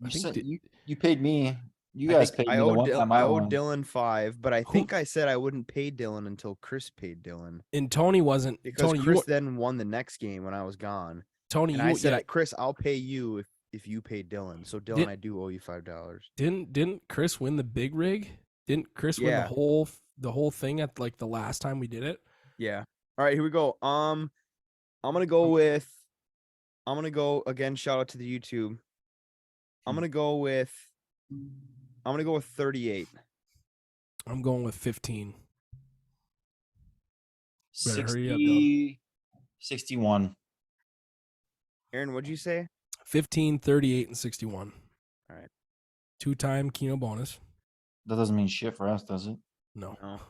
[SPEAKER 3] I
[SPEAKER 2] You,
[SPEAKER 3] think
[SPEAKER 2] said,
[SPEAKER 3] di-
[SPEAKER 2] you paid me. You
[SPEAKER 1] I
[SPEAKER 2] guys
[SPEAKER 1] think
[SPEAKER 2] paid
[SPEAKER 1] I
[SPEAKER 2] me the
[SPEAKER 1] owed
[SPEAKER 2] one time I won.
[SPEAKER 1] Dylan 5, but I
[SPEAKER 3] Who-
[SPEAKER 1] think I said I wouldn't pay Dylan until Chris paid Dylan
[SPEAKER 3] and Tony wasn't
[SPEAKER 1] because
[SPEAKER 3] Tony.
[SPEAKER 1] Chris then won the next game when I was gone.
[SPEAKER 3] Tony,
[SPEAKER 1] And
[SPEAKER 3] you
[SPEAKER 1] I said,
[SPEAKER 3] yeah,
[SPEAKER 1] Chris, I'll pay you if you pay Dylan. So Dylan, I do owe you $5.
[SPEAKER 3] didn't Chris win the big rig? Didn't Chris win
[SPEAKER 1] Yeah.
[SPEAKER 3] the whole thing at like the last time we did it?
[SPEAKER 1] Yeah. All right, here we go. I'm gonna go again. Shout out to the YouTube. I'm gonna go with 38.
[SPEAKER 3] I'm going with 15. Better hurry up,
[SPEAKER 2] 60, 61.
[SPEAKER 1] Aaron, what'd you say?
[SPEAKER 3] 15, 38, and 61.
[SPEAKER 1] All right.
[SPEAKER 3] 2-time Keno bonus.
[SPEAKER 2] That doesn't mean shit for us, does it?
[SPEAKER 3] No.
[SPEAKER 1] No.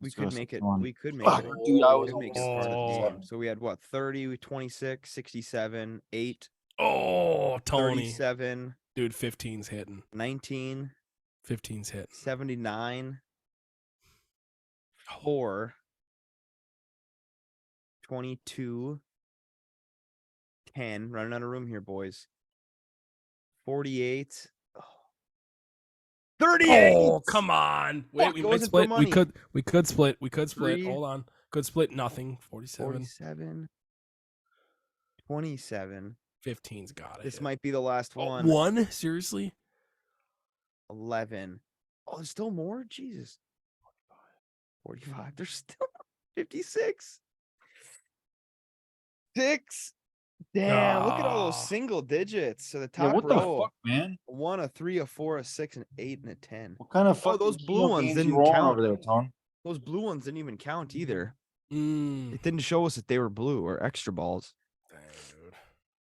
[SPEAKER 1] We
[SPEAKER 2] Let's go
[SPEAKER 1] could make it.
[SPEAKER 2] 61.
[SPEAKER 1] We could make
[SPEAKER 2] Fuck,
[SPEAKER 1] it.
[SPEAKER 2] dude, I was
[SPEAKER 1] we could make it
[SPEAKER 2] almost
[SPEAKER 1] part of the
[SPEAKER 2] 67.
[SPEAKER 1] game. So we had what? 30, 26, 67, 8,
[SPEAKER 3] Oh, Tony.
[SPEAKER 1] 37,
[SPEAKER 3] Dude, 15's hitting.
[SPEAKER 1] 19,
[SPEAKER 3] 15's hitting.
[SPEAKER 1] 79, 4, 22, 10. Running out of room here, boys. 48. 38.
[SPEAKER 3] Oh, come on. Wait,
[SPEAKER 1] Fuck,
[SPEAKER 3] we
[SPEAKER 1] it
[SPEAKER 3] might
[SPEAKER 1] wasn't for
[SPEAKER 3] split.
[SPEAKER 1] money.
[SPEAKER 3] We could split. We could split.
[SPEAKER 1] 3.
[SPEAKER 3] Hold on. Could split nothing. 47.
[SPEAKER 1] 47. 27.
[SPEAKER 3] 15's got it.
[SPEAKER 1] This might be the last one.
[SPEAKER 3] One? Seriously?
[SPEAKER 1] 11. Oh, there's still more? Jesus. 45. There's still 56. 6. Damn, look at all those
[SPEAKER 3] Ah.
[SPEAKER 1] single digits. So the
[SPEAKER 2] Yeah,
[SPEAKER 1] top
[SPEAKER 2] what the
[SPEAKER 1] row,
[SPEAKER 2] fuck, man?
[SPEAKER 1] 1, a 3, a 4, a 6, an 8, and a 10.
[SPEAKER 2] What kind of fucking
[SPEAKER 1] those blue ones
[SPEAKER 2] games
[SPEAKER 1] didn't
[SPEAKER 2] you rolling
[SPEAKER 1] count.
[SPEAKER 2] over there, Tone?
[SPEAKER 1] Those blue ones didn't even count either.
[SPEAKER 3] Mm.
[SPEAKER 1] It didn't show us that they were blue or extra balls.
[SPEAKER 3] Dang, dude.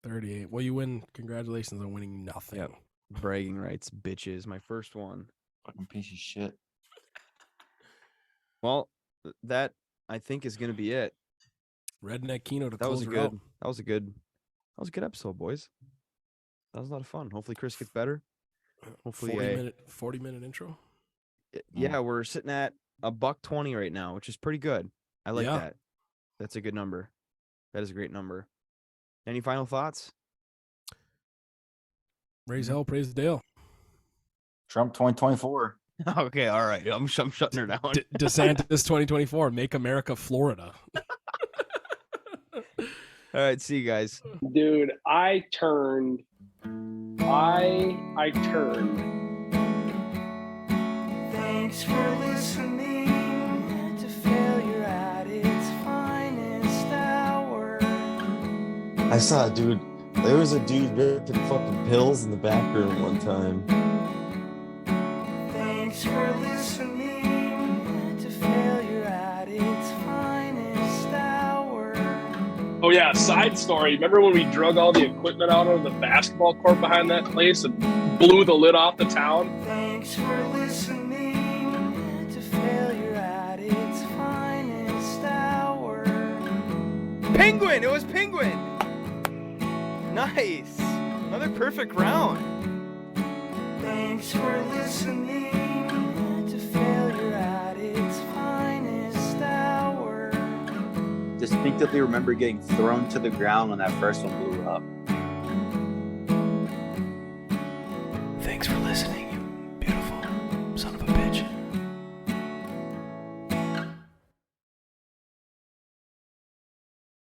[SPEAKER 3] 38. Well, you win. Congratulations on winning nothing.
[SPEAKER 1] Yep. Bragging rights, bitches. My first one.
[SPEAKER 2] Fucking piece of shit.
[SPEAKER 1] Well, that I think is going to be it.
[SPEAKER 3] Redneck Keno to
[SPEAKER 1] That was
[SPEAKER 3] close
[SPEAKER 1] a
[SPEAKER 3] her out.
[SPEAKER 1] good. That was a good episode, boys. That was a lot of fun. Hopefully, Chris gets better. Hopefully,
[SPEAKER 3] 40-minute intro.
[SPEAKER 1] yeah, we're sitting at $120 right now, which is pretty good. I like
[SPEAKER 3] Yeah.
[SPEAKER 1] that. That's a good number. That is a great number. Any final thoughts?
[SPEAKER 3] Raise hell, praise Dale.
[SPEAKER 2] Trump 2024.
[SPEAKER 1] Okay, all right. I'm shutting her down.
[SPEAKER 3] DeSantis 2024. Make America Florida.
[SPEAKER 1] All right, see you guys.
[SPEAKER 4] Dude, I turned.
[SPEAKER 5] Thanks for listening to Failure at its finest hour.
[SPEAKER 6] I saw a dude. There was a dude ripping fucking pills in the back room one time.
[SPEAKER 5] Thanks for listening to Failure at its finest hour.
[SPEAKER 4] Oh yeah, side story. Remember when we drug all the equipment out of the basketball court behind that place and blew the lid off the town?
[SPEAKER 5] Thanks for listening to Failure at its finest hour.
[SPEAKER 1] Penguin. It was Penguin. Nice. Another perfect round.
[SPEAKER 5] Thanks for listening to Failure at its finest hour.
[SPEAKER 7] Distinctively remember getting thrown to the ground when that first one blew up.
[SPEAKER 5] Thanks for listening.